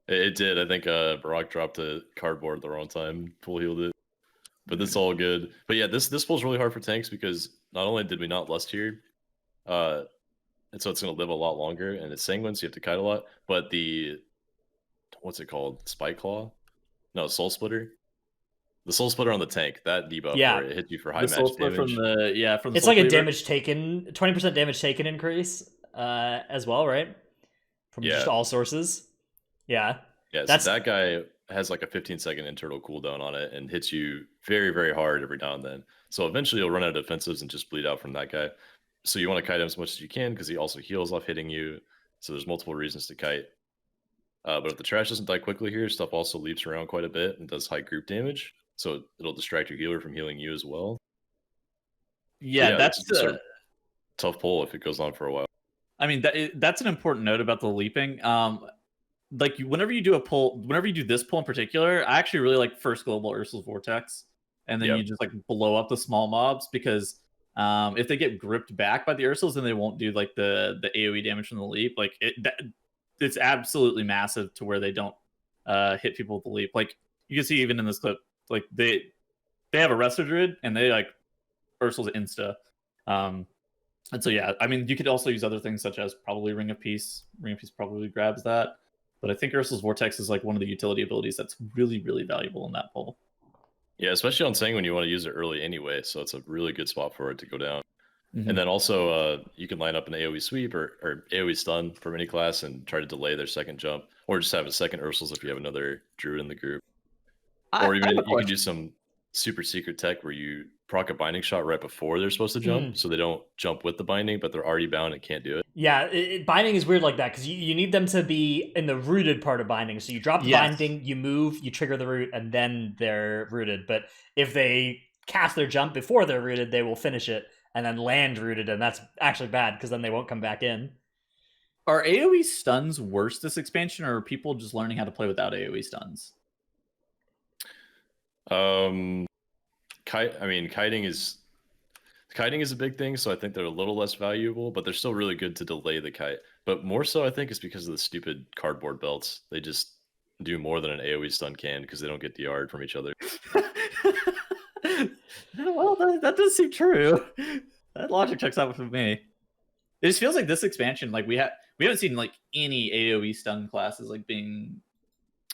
It did. I think Barack dropped a cardboard at the wrong time, full healed it. But that's all good. But yeah, this pull's really hard for tanks because not only did we not lust here, and so it's going to live a lot longer, and it's sanguine, so you have to kite a lot. But what's it called? Spike Claw? No, Soul Splitter. The Soul Splitter on the tank, that debuff where it hits you for high match damage. From the it's like a damage taken, 20% damage taken increase as well, right? From just all sources. Yeah. Yeah, so that guy has like a 15-second internal cooldown on it and hits you very, very hard every now and then. So eventually you'll run out of defensives and just bleed out from that guy. So you want to kite him as much as you can because he also heals off hitting you. So there's multiple reasons to kite. But if the trash doesn't die quickly here, stuff also leaps around quite a bit and does high group damage. So it'll distract your healer from healing you as well. Yeah, that's a tough pull if it goes on for a while. I mean, that's an important note about the leaping. Like whenever you do this pull in particular, I actually really like first global Ursul's Vortex, and then you just like blow up the small mobs because If they get gripped back by the Ursals, then they won't do like the AoE damage from the leap. Like it's absolutely massive to where they don't hit people with the leap. Like you can see even in this clip, like they have a Resto Druid and they like Ursal's insta. And so yeah, I mean you could also use other things such as probably Ring of Peace. Ring of Peace probably grabs that. But I think Ursal's Vortex is like one of the utility abilities that's really, really valuable in that pull. Yeah, especially on Sang when you want to use it early anyway, so it's a really good spot for it to go down. And then also you can line up an AoE sweep or AoE stun from any class and try to delay their second jump, or just have a second Ursals if you have another Druid in the group. Or even you can do some super secret tech where you proc a binding shot right before they're supposed to jump, so they don't jump with the binding, but they're already bound and can't do it. Yeah, binding is weird like that because you need them to be in the rooted part of binding. So you drop the binding, you move, you trigger the root, and then they're rooted. But if they cast their jump before they're rooted, they will finish it and then land rooted, and that's actually bad because then they won't come back in. Are AoE stuns worse this expansion, or are people just learning how to play without AoE stuns? Kiting is a big thing, so I think they're a little less valuable, but they're still really good to delay the kite. But more so, I think, is because of the stupid cardboard belts. They just do more than an AoE stun can because they don't get DR'd from each other. Well, that does seem true. That logic checks out with me. It just feels like this expansion, like we haven't seen like any AoE stun classes like being.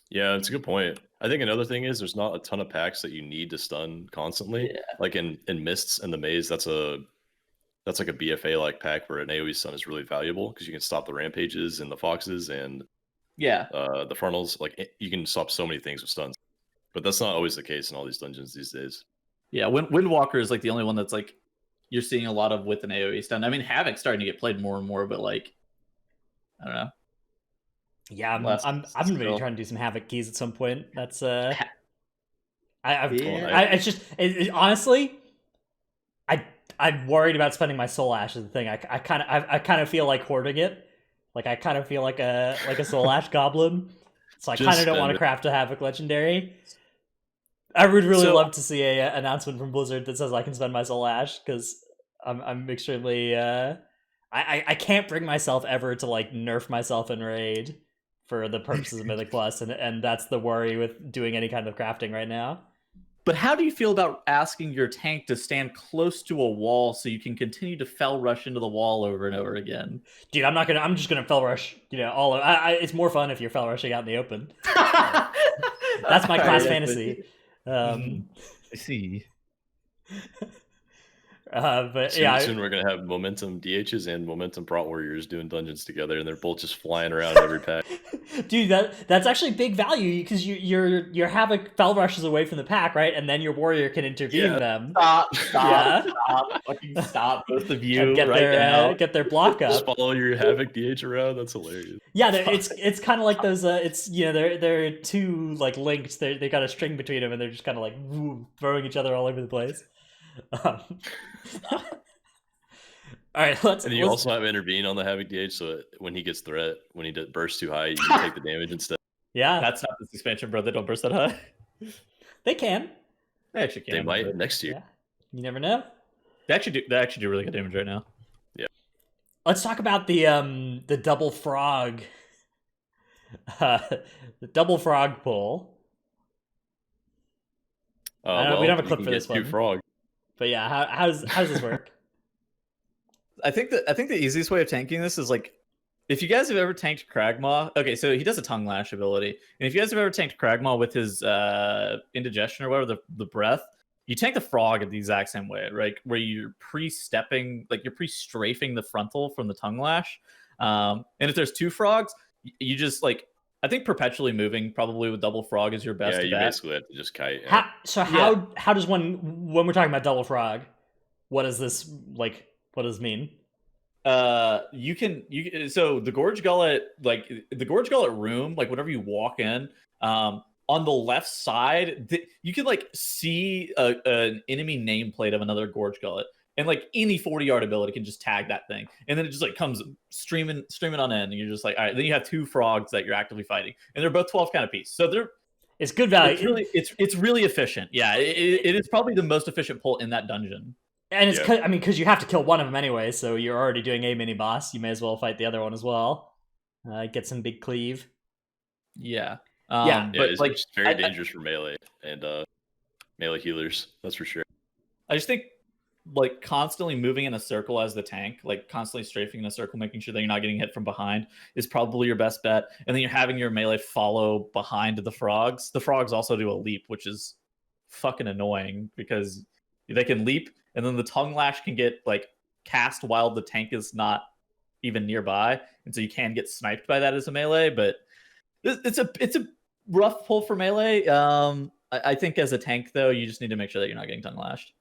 Yeah, that's a good point. I think another thing is there's not a ton of packs that you need to stun constantly. Yeah. Like in Mists and the Maze, that's like a BFA like pack where an AoE stun is really valuable because you can stop the rampages and the foxes and the frontals. Like you can stop so many things with stuns, but that's not always the case in all these dungeons these days. Yeah, Windwalker is like the only one that's like you're seeing a lot of with an AoE stun. I mean, Havoc's starting to get played more and more, but like I don't know. Yeah, I'm gonna be trying to do some Havoc keys at some point. That's it's just honestly, I'm worried about spending my soul ash as the thing. I kind of feel like hoarding it. Like I kind of feel like a soul ash goblin. So I kind of don't want to craft a Havoc legendary. I would really love to see a announcement from Blizzard that says I can spend my soul ash because I'm extremely I can't bring myself ever to like nerf myself in raid for the purposes of Mythic Plus, and that's the worry with doing any kind of crafting right now. But how do you feel about asking your tank to stand close to a wall so you can continue to fell rush into the wall over and over again? Dude, I'm just gonna fell rush. It's more fun if you're fell rushing out in the open. That's my class fantasy. I see. But soon we're gonna have momentum DHs and momentum prot warriors doing dungeons together, and they're both just flying around every pack. Dude, that's actually big value because your Havoc fell rushes away from the pack, right? And then your warrior can intervene them. Stop, fucking stop, both of you. And get their block up. Just follow your Havoc DH around. That's hilarious. Yeah, it's kind of like those. They're two like linked. They got a string between them, and they're just kind of like throwing each other all over the place. All right, and you also have intervene on the Havoc DH, so when he gets threat, when he bursts too high, you can take the damage instead. Yeah, that's not this expansion, bro. They don't burst that high. They can. They actually can. They might next year. Yeah. You never know. They actually do really good damage right now. Yeah. Let's talk about the double frog. The double frog pull. We don't have a clip for this one. Frog. But yeah, how does this work? I think the easiest way of tanking this is like, if you guys have ever tanked Kragmaw, okay, so he does a tongue lash ability, and if you guys have ever tanked Kragmaw with his indigestion or whatever, the breath, you tank the frog in the exact same way, right? Where you're pre-stepping, like you're pre-strafing the frontal from the tongue lash, and if there's two frogs, you just like. I think perpetually moving probably with double frog is your best bet. Yeah, you basically have to just kite. How does when we're talking about double frog, what does this like? What does this mean? So the Gorge Gullet, like the Gorge Gullet room, like whenever you walk in, on the left side, you can like see an enemy nameplate of another Gorge Gullet. And like any 40-yard ability can just tag that thing, and then it just like comes streaming on in, and you're just like, all right. Then you have two frogs that you're actively fighting, and they're both 12 kind of piece. So it's good value. It's really efficient. Yeah, it is probably the most efficient pull in that dungeon. And it's Yeah. because you have to kill one of them anyway, so you're already doing a mini boss. You may as well fight the other one as well. Get some big cleave. Yeah. Yeah. Yeah, But it's like, just very dangerous for melee and melee healers. That's for sure. I just think like constantly moving in a circle as the tank, like constantly strafing in a circle, making sure that you're not getting hit from behind is probably your best bet. And then you're having your melee follow behind the frogs. The frogs also do a leap, which is fucking annoying because they can leap and then the tongue lash can get like cast while the tank is not even nearby. And so you can get sniped by that as a melee, but it's a rough pull for melee. I think as a tank though, you just need to make sure that you're not getting tongue lashed.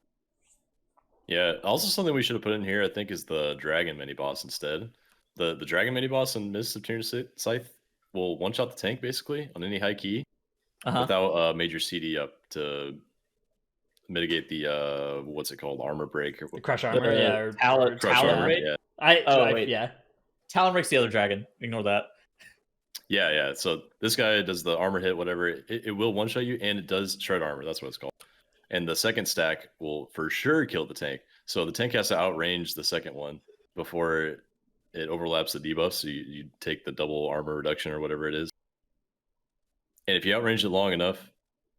Yeah. Also, something we should have put in here, I think, is the dragon mini boss instead. The dragon mini boss in Mists of Tyranid Scythe will one shot the tank basically on any high key without a major CD up to mitigate the what's it called, armor break or The crush armor, yeah, or Talon crush Talon. armor. break? Yeah. Wait. Yeah. Talon breaks the other dragon. Ignore that. Yeah. So this guy does the armor hit, whatever. It will one shot you, and it does shred armor. That's what it's called. And the second stack will for sure kill the tank. So the tank has to outrange the second one before it overlaps the debuff. So you take the double armor reduction or whatever it is. And if you outrange it long enough,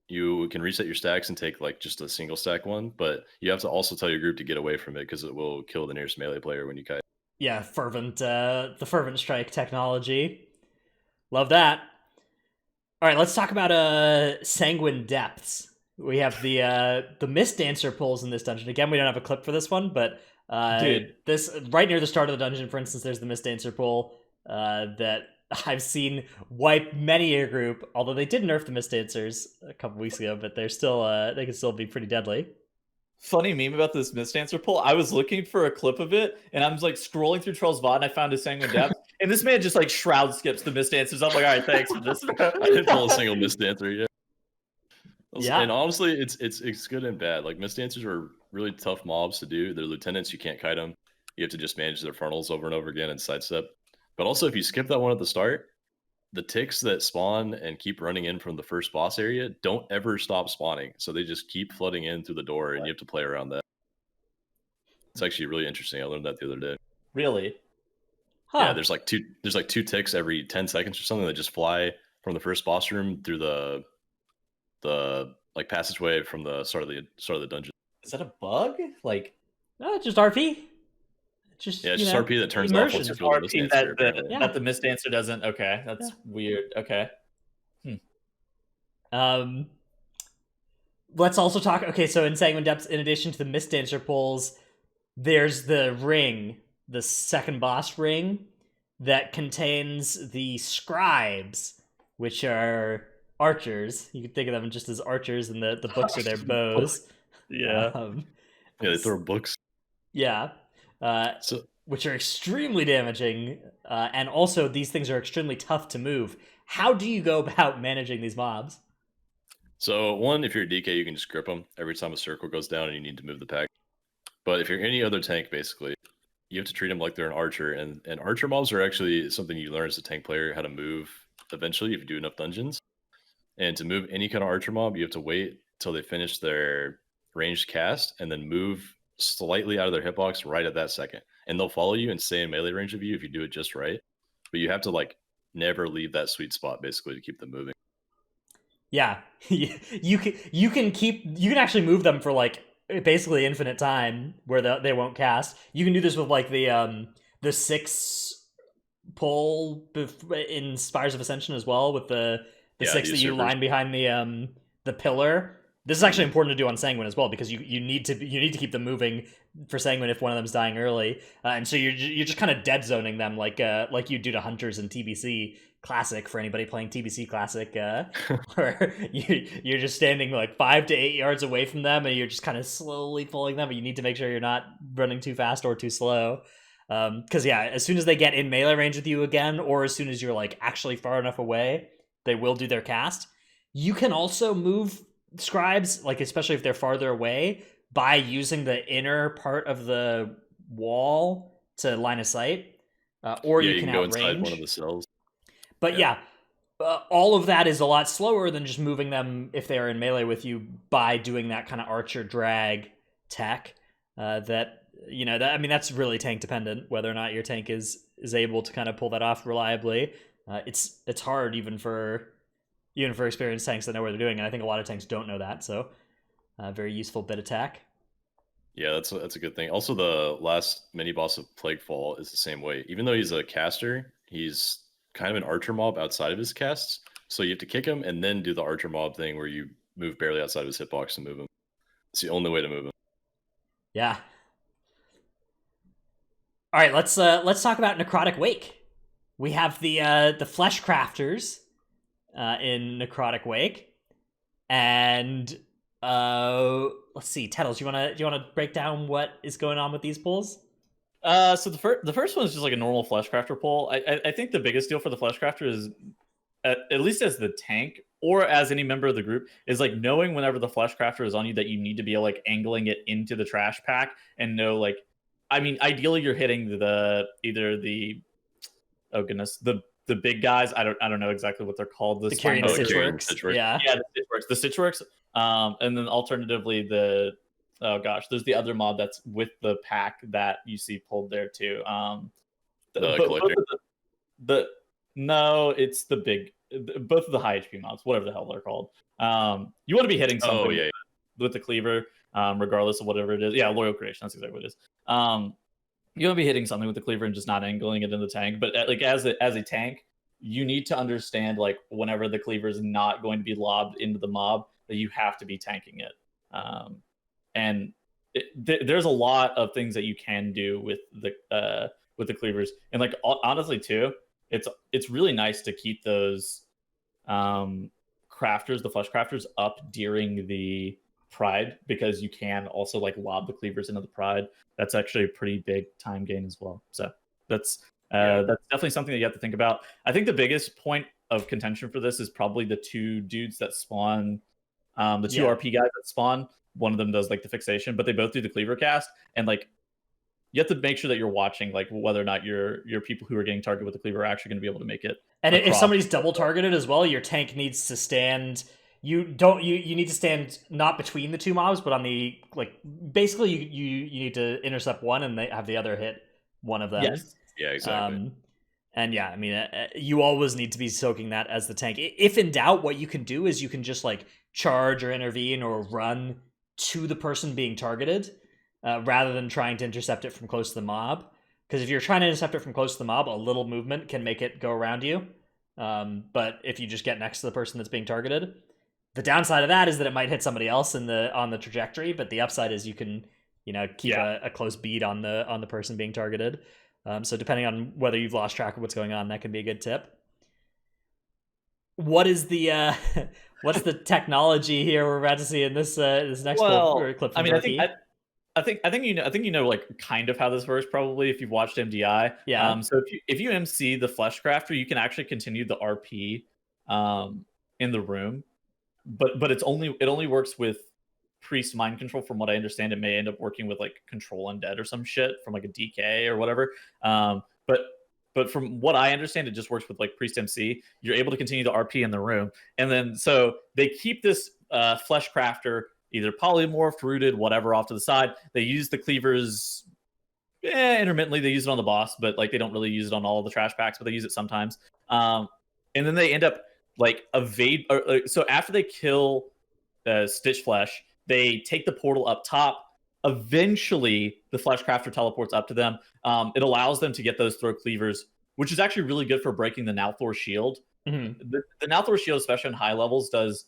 you can reset your stacks and take like just a single stack one. But you have to also tell your group to get away from it because it will kill the nearest melee player when you kite. Yeah, the fervent strike technology. Love that. All right, let's talk about sanguine depths. We have the Mist Dancer pulls in this dungeon. Again, we don't have a clip for this one, but Dude. this right near the start of the dungeon, for instance, there's the Mist Dancer pull that I've seen wipe many a group. Although they did nerf the Mist Dancers a couple weeks ago, but they're still they can still be pretty deadly. Funny meme about this Mist Dancer pull. I was looking for a clip of it, and I'm like scrolling through Troll's VOD, and I found his Sanguine Depth, and this man just like shroud skips the Mist Dancers. I'm like, all right, thanks for this. I didn't pull a single Mist Dancer yet. Yeah. And honestly, it's good and bad. Like Mist Dancers are really tough mobs to do. They're lieutenants, you can't kite them. You have to just manage their frontals over and over again and sidestep. But also, if you skip that one at the start, the ticks that spawn and keep running in from the first boss area don't ever stop spawning. So they just keep flooding in through the door, and you have to play around that. It's actually really interesting. I learned that the other day. Really? Huh. Yeah, there's like two ticks every 10 seconds or something that just fly from the first boss room through the like passageway from the start of the dungeon. Is that a bug? Like, Just RP. Just Yeah, it's just RP that turns off once you feel the Mist RP Dancer. that the Mist Dancer doesn't. Okay, that's weird. Okay. Let's also talk. Okay, so in Sanguine Depths, in addition to the Mist Dancer pulls, there's the ring, the second boss ring, that contains the scribes, which are archers. You can think of them just as archers, and the books are their bows. Yeah. Yeah, they throw books. Yeah. Which are extremely damaging, and also these things are extremely tough to move. How do you go about managing these mobs? So one, if you're a DK, you can just grip them every time a circle goes down and you need to move the pack. But if you're any other tank, basically, you have to treat them like they're an archer. And archer mobs are actually something you learn as a tank player how to move eventually if you do enough dungeons. And to move any kind of archer mob, you have to wait till they finish their ranged cast and then move slightly out of their hitbox right at that second. And they'll follow you and stay in melee range of you if you do it just right. But you have to like never leave that sweet spot basically to keep them moving. Yeah, you can actually move them for like basically infinite time where they won't cast. You can do this with like the 6 pull in Spires of Ascension as well, with the 6 that you line behind the pillar. This is actually important to do on Sanguine as well, because you need to keep them moving for Sanguine if one of them's dying early, and so you're just kind of dead zoning them like you do to Hunters in TBC Classic, for anybody playing TBC Classic, where you're just standing like 5 to 8 yards away from them, and you're just kind of slowly pulling them, but you need to make sure you're not running too fast or too slow. Because as soon as they get in melee range with you again, or as soon as you're like actually far enough away, they will do their cast. You can also move scribes, like especially if they're farther away, by using the inner part of the wall to line of sight, or you can go outrange inside one of the cells. But all of that is a lot slower than just moving them if they are in melee with you by doing that kind of archer drag tech. that that, I mean, that's really tank dependent, whether or not your tank is able to kind of pull that off reliably. It's hard even for experienced tanks that know what they're doing, and I think a lot of tanks don't know that. So very useful bit attack. Yeah, that's a good thing. Also, the last mini boss of Plaguefall is the same way. Even though he's a caster, he's kind of an archer mob outside of his casts. So you have to kick him and then do the archer mob thing where you move barely outside of his hitbox to move him. It's the only way to move him. Yeah. All right, let's talk about Necrotic Wake. We have the Flesh Crafters in Necrotic Wake, and let's see, Tettles, do you wanna break down what is going on with these pulls? So the first one is just like a normal Fleshcrafter pull. I think the biggest deal for the Fleshcrafter is, at least as the tank or as any member of the group, is like knowing whenever the Fleshcrafter is on you that you need to be like angling it into the trash pack and know, like, I mean, ideally you're hitting either the oh goodness, the big guys. I don't know exactly what they're called. The Kyrian Stitchworks. Yeah. Yeah, the Stitchworks. And then alternatively oh gosh, there's the other mob that's with the pack that you see pulled there too. No, it's the big, both of the high HP mobs, whatever the hell they're called. You want to be hitting something with the cleaver, regardless of whatever it is. Yeah, Loyal Creation, that's exactly what it is. You want to be hitting something with the cleaver and just not angling it in the tank. But like as a tank, you need to understand, like, whenever the cleaver is not going to be lobbed into the mob, that you have to be tanking it. And there's a lot of things that you can do with the cleavers, and like honestly too, it's really nice to keep those crafters, the flesh crafters, up during the pride, because you can also like lob the cleavers into the pride. That's actually a pretty big time gain as well. So that's definitely something that you have to think about. I think the biggest point of contention for this is probably the two dudes that spawn, the two RP guys that spawn. One of them does like the fixation, but they both do the cleaver cast, and like you have to make sure that you're watching like whether or not your people who are getting targeted with the cleaver are actually going to be able to make it. And if somebody's double targeted as well, your tank needs to stand. You need to stand not between the two mobs, but on the, like, basically you need to intercept one and they have the other hit one of them. Yes. Yeah, exactly. And yeah, I mean, you always need to be soaking that as the tank. If in doubt, what you can do is you can just like charge or intervene or run to the person being targeted, rather than trying to intercept it from close to the mob. Because if you're trying to intercept it from close to the mob, a little movement can make it go around you. But if you just get next to the person that's being targeted, the downside of that is that it might hit somebody else on the trajectory. But the upside is you can keep a close bead on the person being targeted. So depending on whether you've lost track of what's going on, that can be a good tip. What is the what's the technology here we're about to see in this next clip from Turkey? I think you know like kind of how this works probably if you've watched MDI. Yeah. So if you MC the Fleshcrafter, you can actually continue the RP in the room, but it only works with priest mind control. From what I understand, it may end up working with like control undead or some shit from like a DK or whatever. But from what I understand, it just works with like priest MC. You're able to continue the RP in the room, and then so they keep this Fleshcrafter either polymorphed, rooted, whatever, off to the side. They use the cleavers intermittently. They use it on the boss, but like they don't really use it on all of the trash packs, but they use it sometimes. And then they end up like so after they kill Stitch Flesh, they take the portal up top. Eventually, the Fleshcrafter teleports up to them. It allows them to get those throw cleavers, which is actually really good for breaking the Nalthor shield. Mm-hmm. The Nalthor shield, especially on high levels, does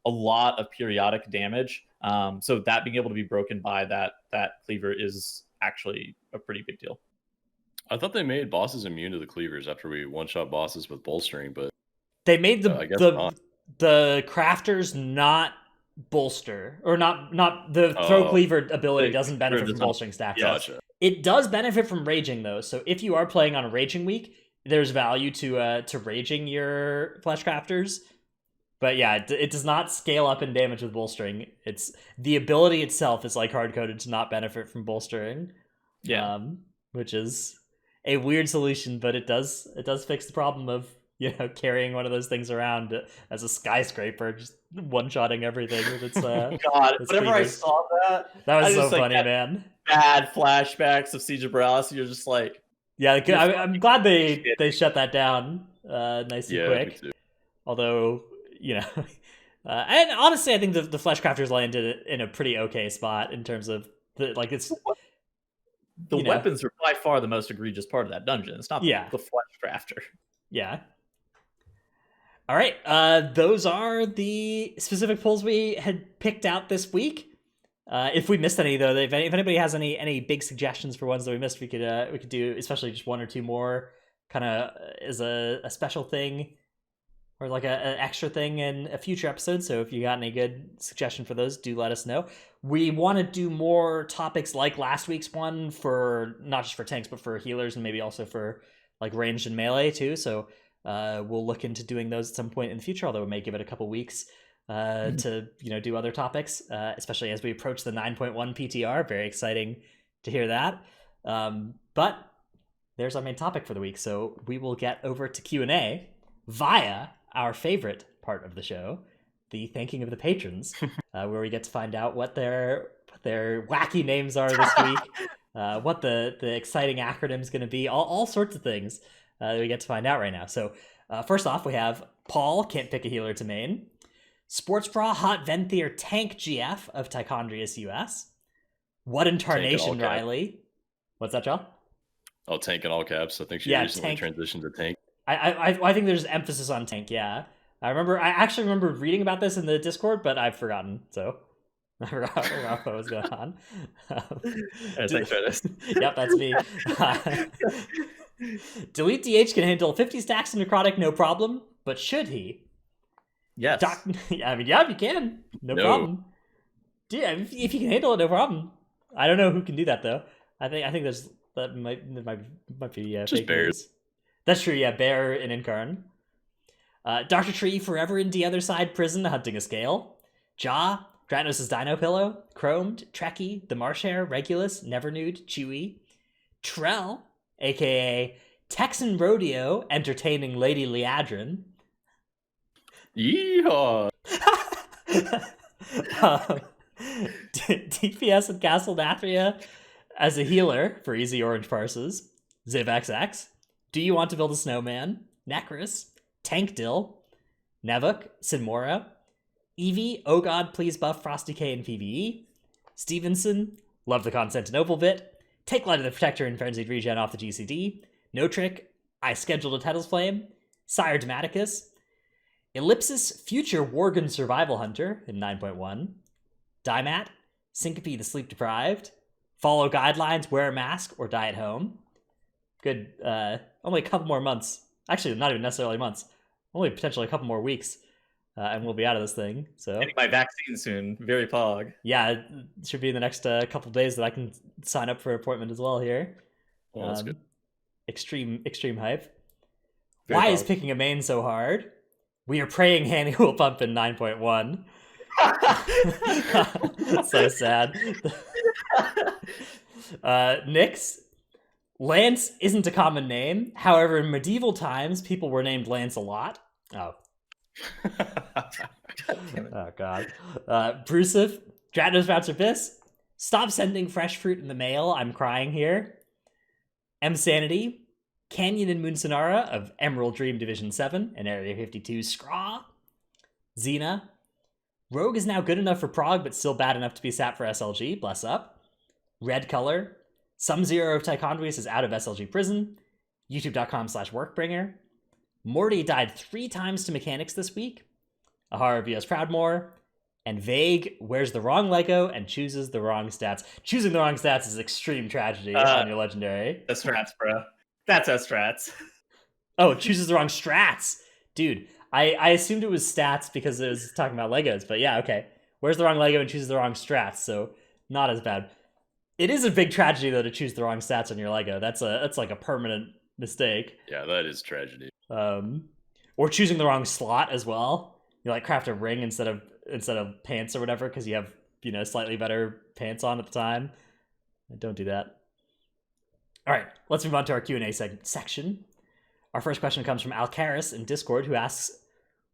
a lot of periodic damage. So that being able to be broken by that cleaver is actually a pretty big deal. I thought they made bosses immune to the cleavers after we one-shot bosses with bolstering, but they made the crafters not bolster, or not the throw cleaver ability doesn't benefit from bolstering stacks. Gotcha. It does benefit from raging though. So if you are playing on a raging week, there's value to raging your flesh crafters. But yeah, it does not scale up in damage with bolstering. It's the ability itself is like hard coded to not benefit from bolstering. Yeah, which is a weird solution, but it does fix the problem of carrying one of those things around as a skyscraper, just one-shotting everything with its God, its whenever I cleavers. saw that, That I was so just, like, funny, had man. bad flashbacks of Siege of Bralis. You're just like, Yeah, you're I'm glad they kidding. shut that down nice and Yeah, me quick. too. Although, and honestly, I think the Fleshcrafters landed in a pretty okay spot in terms of it's The you know, weapons are by far the most egregious part of that dungeon. It's not Yeah. the flesh crafter. yeah. All right, those are the specific pulls we had picked out this week. If we missed any, though, if anybody has any big suggestions for ones that we missed, we could do, especially just one or two more, kind of as a special thing, or like an extra thing in a future episode. So if you got any good suggestion for those, do let us know. We want to do more topics like last week's one, for not just for tanks, but for healers, and maybe also for like ranged and melee too. So we'll look into doing those at some point in the future, although we may give it a couple weeks to do other topics, especially as we approach the 9.1 PTR. Very exciting to hear that. But there's our main topic for the week, so we will get over to Q&A via our favorite part of the show, the thanking of the patrons, where we get to find out what their wacky names are this week, what the exciting acronym's going to be, all sorts of things that we get to find out right now. So first off, we have Paul, can't pick a healer to main. Sports Bra Hot Venthier Tank GF of Tichondrius US. What in Tarnation Riley? What's that, John? Oh, Tank in all caps. I think she recently transitioned to Tank. I think there's emphasis on Tank, yeah. I actually remember reading about this in the Discord, but I've forgotten, so I forgot what was going on. Thanks for this. Yep, that's me. Delete DH can handle 50 stacks of Necrotic, no problem, but should he? Yes. Yeah, you can. No problem. Yeah, if you can handle it, no problem. I don't know who can do that, though. I think that might be just bears. That's true, yeah, Bear and Incarn. Dr. Tree, forever in the other side prison, hunting a scale. Jaw, Dratnos' Dino Pillow. Chromed, Trekkie, the Marshare, Regulus, Nevernude, Chewy. Trell, aka Texan Rodeo, entertaining Lady Leadrin. Yeehaw! DPS and Castle Nathria as a healer for easy orange parses. ZivXX. Do you want to build a snowman? Necris. Tankdill. Nevuk. Sinmora. Eevee. Oh god, please buff Frosty K in PvE. Stevenson. Love the Constantinople bit. Take Light of the Protector and Frenzied Regen off the GCD. No Trick. I scheduled a Tetal's Flame. Sire Dematicus. Ellipsis, future Worgen Survival Hunter in 9.1. Dymat, Syncope the Sleep Deprived. Follow guidelines, wear a mask, or die at home. Good, only a couple more months. Actually, not even necessarily months. Only potentially a couple more weeks, and we'll be out of this thing. So getting my vaccine soon. Very pog. Yeah, it should be in the next couple of days that I can sign up for an appointment as well here. Oh, that's good. Extreme hype. Very Why pog. is picking a main so hard? We are praying Hanny will pump in 9.1. So sad. Nyx. Lance isn't a common name. However, in medieval times, people were named Lance a lot. Oh. Oh, God. Brusif. Dratnos Bouncer Piss. Stop sending fresh fruit in the mail. I'm crying here. M Sanity. Canyon and Moon Sonara of Emerald Dream Division 7 and Area 52 Scraw. Xena. Rogue is now good enough for Prog, but still bad enough to be sat for SLG. Bless up. Red Color. Some Zero of Tichondrius is out of SLG prison. YouTube.com/workbringer. Morty died 3 times to mechanics this week. Ahara vs Proudmore. And Vague wears the wrong Lego and chooses the wrong stats. Choosing the wrong stats is extreme tragedy on your legendary. That's strats, bro. That's us strats. Oh, it chooses the wrong strats. Dude, I assumed it was stats because it was talking about Legos, but yeah, okay. Wears the wrong Lego and chooses the wrong strats, so not as bad. It is a big tragedy, though, to choose the wrong stats on your Lego. That's like a permanent mistake. Yeah, that is tragedy. Or choosing the wrong slot as well. You like craft a ring instead of pants or whatever because you have slightly better pants on at the time. Don't do that. All right, let's move on to our Q&A section. Our first question comes from Alcaris in Discord, who asks,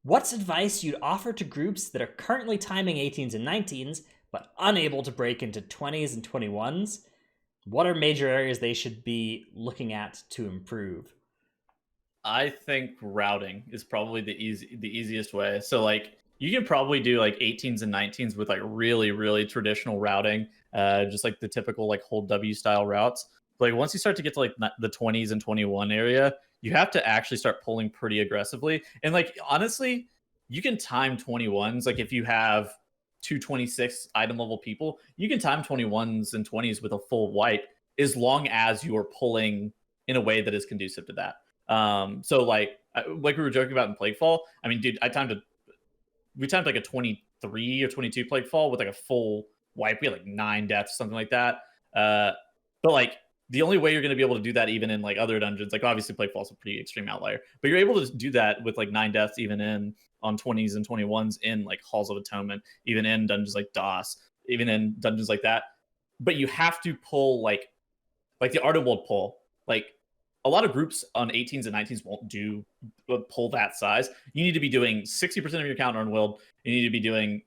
what's advice you'd offer to groups that are currently timing 18s and 19s, but unable to break into 20s and 21s? What are major areas they should be looking at to improve? I think routing is probably the easiest way. So like you can probably do like 18s and 19s with like really traditional routing, just like the typical like hold W style routes. But like once you start to get to like the 20s and 21 area, you have to actually start pulling pretty aggressively. And like honestly, you can time 21s. Like if you have 226 item level people, you can time 21s and 20s with a full wipe as long as you are pulling in a way that is conducive to that. So like we were joking about in Plaguefall. I mean, dude, we timed like a 23 or 22 Plaguefall with like a full wipe. We had like 9 deaths, something like that. But like the only way you're going to be able to do that even in like other dungeons, like obviously Plaguefall's a pretty extreme outlier, but you're able to do that with like 9 deaths even in on 20s and 21s in like Halls of Atonement, even in dungeons like DOS, even in dungeons like that. But you have to pull like the Art of World pull. Like a lot of groups on 18s and 19s won't do pull that size. You need to be doing 60% of your count on World. You need to be doing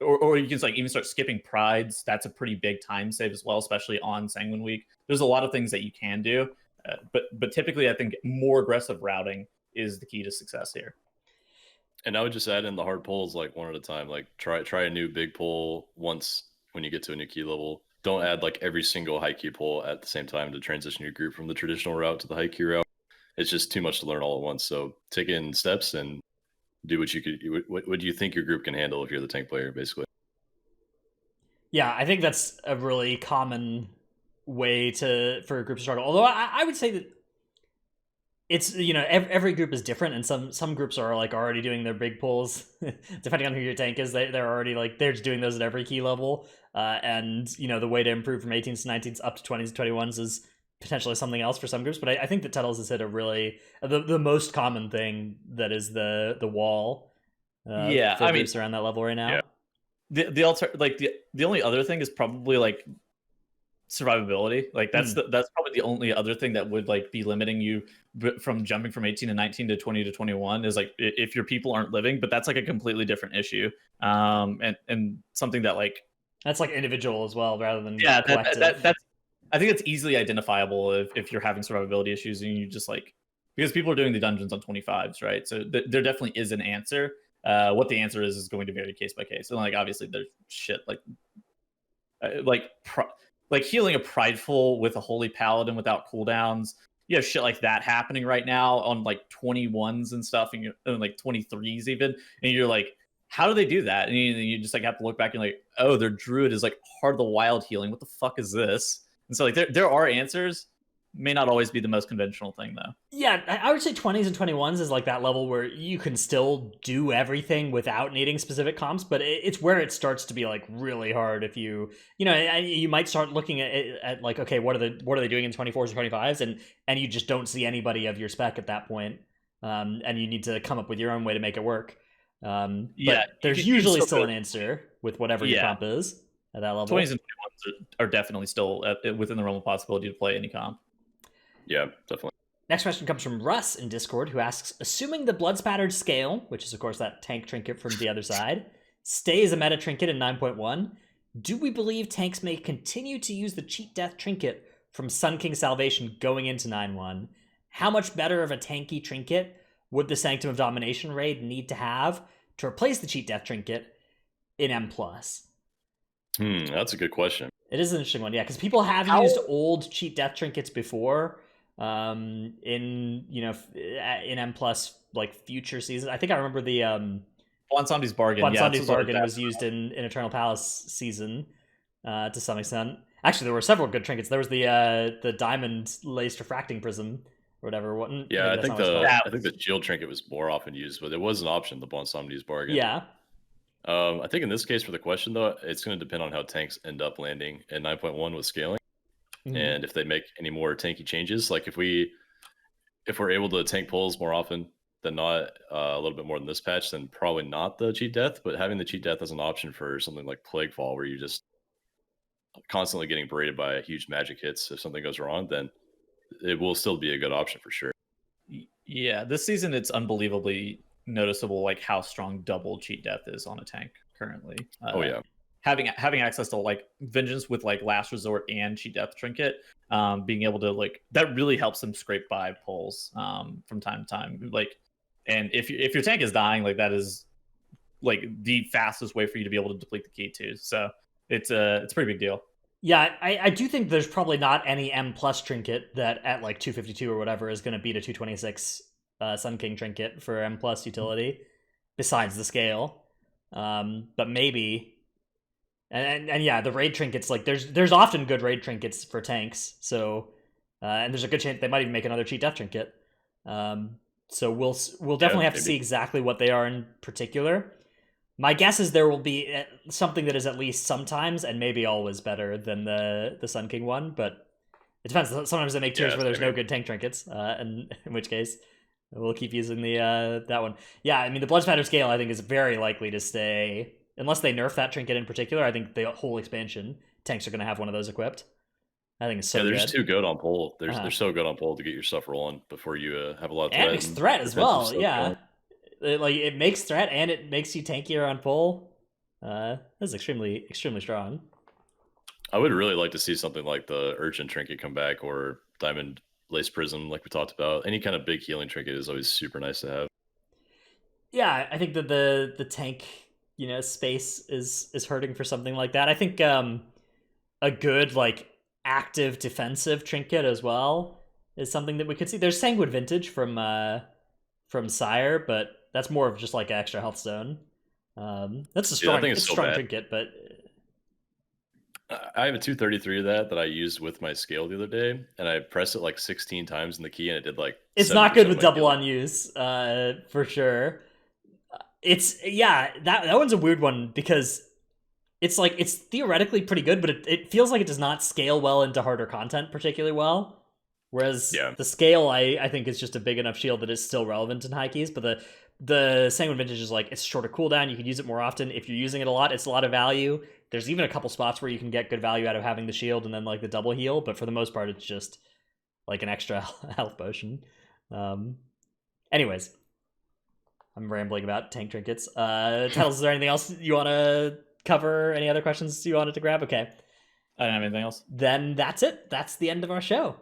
or you can like even start skipping prides. That's a pretty big time save as well, especially on Sanguine Week. There's a lot of things that you can do, but typically I think more aggressive routing is the key to success here. And I would just add in the hard pulls like one at a time. Like try a new big pull once when you get to a new key level. Don't add like every single high key pull at the same time to transition your group from the traditional route to the high key route. It's just too much to learn all at once. So take it in steps and do what you could. What do you think your group can handle if you're the tank player, basically? Yeah, I think that's a really common way for a group to struggle. Although I would say that it's, you know, every group is different, and some groups are like already doing their big pulls. Depending on who your tank is, they're already like they're just doing those at every key level. And you know, the way to improve from 18s to 19s up to 20s and 21s is potentially something else for some groups. But I think that Tuttles has hit a really the most common thing that is the wall. Yeah, for groups around that level right now. Yeah. The only other thing is probably like survivability. Like that's probably the only other thing that would like be limiting you from jumping from 18 to 19 to 20 to 21 is like if your people aren't living, but that's like a completely different issue. And something that like that's like individual as well rather than collective. That's I think it's easily identifiable if you're having survivability issues and you just like, because people are doing the dungeons on 25s, right? So there definitely is an answer. What the answer is going to vary case by case. And like obviously there's shit like healing a prideful with a holy paladin without cooldowns. You have shit like that happening right now on like 21s and stuff, and like 23s even, and you're like, how do they do that? And you just like have to look back and like, oh, their druid is like Heart of the Wild healing. What the fuck is this? And so like there are answers. May not always be the most conventional thing though. Yeah, I would say 20s and 21s is like that level where you can still do everything without needing specific comps, but it's where it starts to be like really hard if you know, you might start looking at like, okay, what are they doing in 24s and 25s, and you just don't see anybody of your spec at that point. And you need to come up with your own way to make it work. But there's usually still an answer with whatever your comp is at that level. 20s and 21s are definitely still within the realm of possibility to play any comp. Yeah, definitely. Next question comes from Russ in Discord, who asks, assuming the blood spattered scale, which is of course that tank trinket from the other side, stays a meta trinket in 9.1, do we believe tanks may continue to use the cheat death trinket from Sun King Salvation going into 9.1? How much better of a tanky trinket would the Sanctum of Domination raid need to have to replace the cheat death trinket in M+? That's a good question. It is an interesting one, yeah, because people have used old cheat death trinkets before in M+ like future seasons. I think I remember the Bonsomdi's Bargain. Bonsomdi's Bargain was used in Eternal Palace season to some extent. Actually, there were several good trinkets. There was the diamond laced refracting prism or whatever. Yeah, I think the shield trinket was more often used, but it was an option. The Bonsomdi's Bargain. Yeah. I think in this case for the question though, it's going to depend on how tanks end up landing in 9.1 with scaling, and if they make any more tanky changes. Like if we're able to tank pulls more often than not, a little bit more than this patch, then probably not the cheat death. But having the cheat death as an option for something like Plaguefall, where you're just constantly getting berated by huge magic hits if something goes wrong, then it will still be a good option for sure. Yeah, this season it's unbelievably noticeable like how strong double cheat death is on a tank currently. Oh yeah, Having access to like vengeance with like last resort and cheat death trinket, being able to like that really helps them scrape by pulls from time to time. Like, and if your tank is dying, like that is like the fastest way for you to be able to deplete the key too. So it's a pretty big deal. Yeah, I do think there's probably not any M plus trinket that at like 252 or whatever is going to beat a 226 Sun King trinket for M plus utility, besides the scale. But maybe, and yeah, the raid trinkets, like there's often good raid trinkets for tanks. So and there's a good chance they might even make another cheat death trinket. So we'll definitely have to maybe. see exactly what they are in particular. My guess is there will be something that is at least sometimes and maybe always better than the Sun King one, but it depends. Sometimes they make tiers where there's no good tank trinkets, and in which case we'll keep using the that one. Yeah, I mean the Blood Spatter scale I think is very likely to stay unless they nerf that trinket in particular. I think the whole expansion tanks are going to have one of those equipped. I think it's so they're good. just too good on pull. They're Uh-huh. so good on pull to get your stuff rolling before you have a lot of And threat makes and threat as defensive well. stuff Yeah, going. it makes threat and it makes you tankier on pull. That's extremely strong. I would really like to see something like the Urchin trinket come back or Diamond Lace Prism, like we talked about. Any kind of big healing trinket is always super nice to have. Yeah, I think that the tank space is hurting for something like that. I think a good like active defensive trinket as well is something that we could see. There's Sanguine Vintage from Sire, but that's more of just like an extra health stone. That's a strong, I think it's it's a so strong bad. trinket, but I have a 233 of that I used with my scale the other day, and I pressed it like 16 times in the key, and it did like it's 70% not good of with my double healing. on use, for sure. It's yeah, that one's a weird one because it's like it's theoretically pretty good, but it feels like it does not scale well into harder content particularly well. Whereas Yeah, the scale, I think, is just a big enough shield that is still relevant in high keys. But the Sanguine Vintage is like it's shorter cooldown. You can use it more often. If you're using it a lot, it's a lot of value. There's even a couple spots where you can get good value out of having the shield and then like the double heal. But for the most part, it's just like an extra health potion. Um, anyways, I'm rambling about tank trinkets. Titles, is there anything else you want to cover? Any other questions you wanted to grab? Okay. I don't have anything else. Then that's it. That's the end of our show.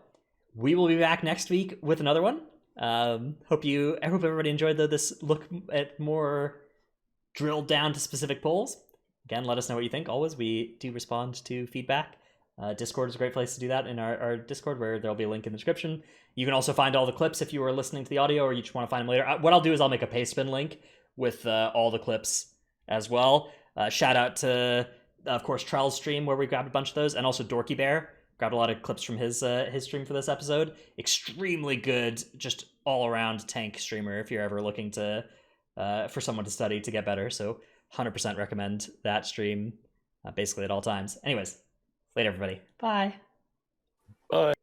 We will be back next week with another one. I hope everybody enjoyed this look at more drilled down to specific polls. Again, let us know what you think. Always, we do respond to feedback. Discord is a great place to do that in our Discord, where there'll be a link in the description. You can also find all the clips if you are listening to the audio or you just want to find them later. What I'll do is I'll make a Pastebin link with all the clips as well. Shout out to, of course, Trell's stream where we grabbed a bunch of those, and also Dorky Bear. Grabbed a lot of clips from his stream for this episode. Extremely good, just all around tank streamer if you're ever looking to for someone to study to get better. So 100% recommend that stream basically at all times. Anyways, later everybody. Bye. bye.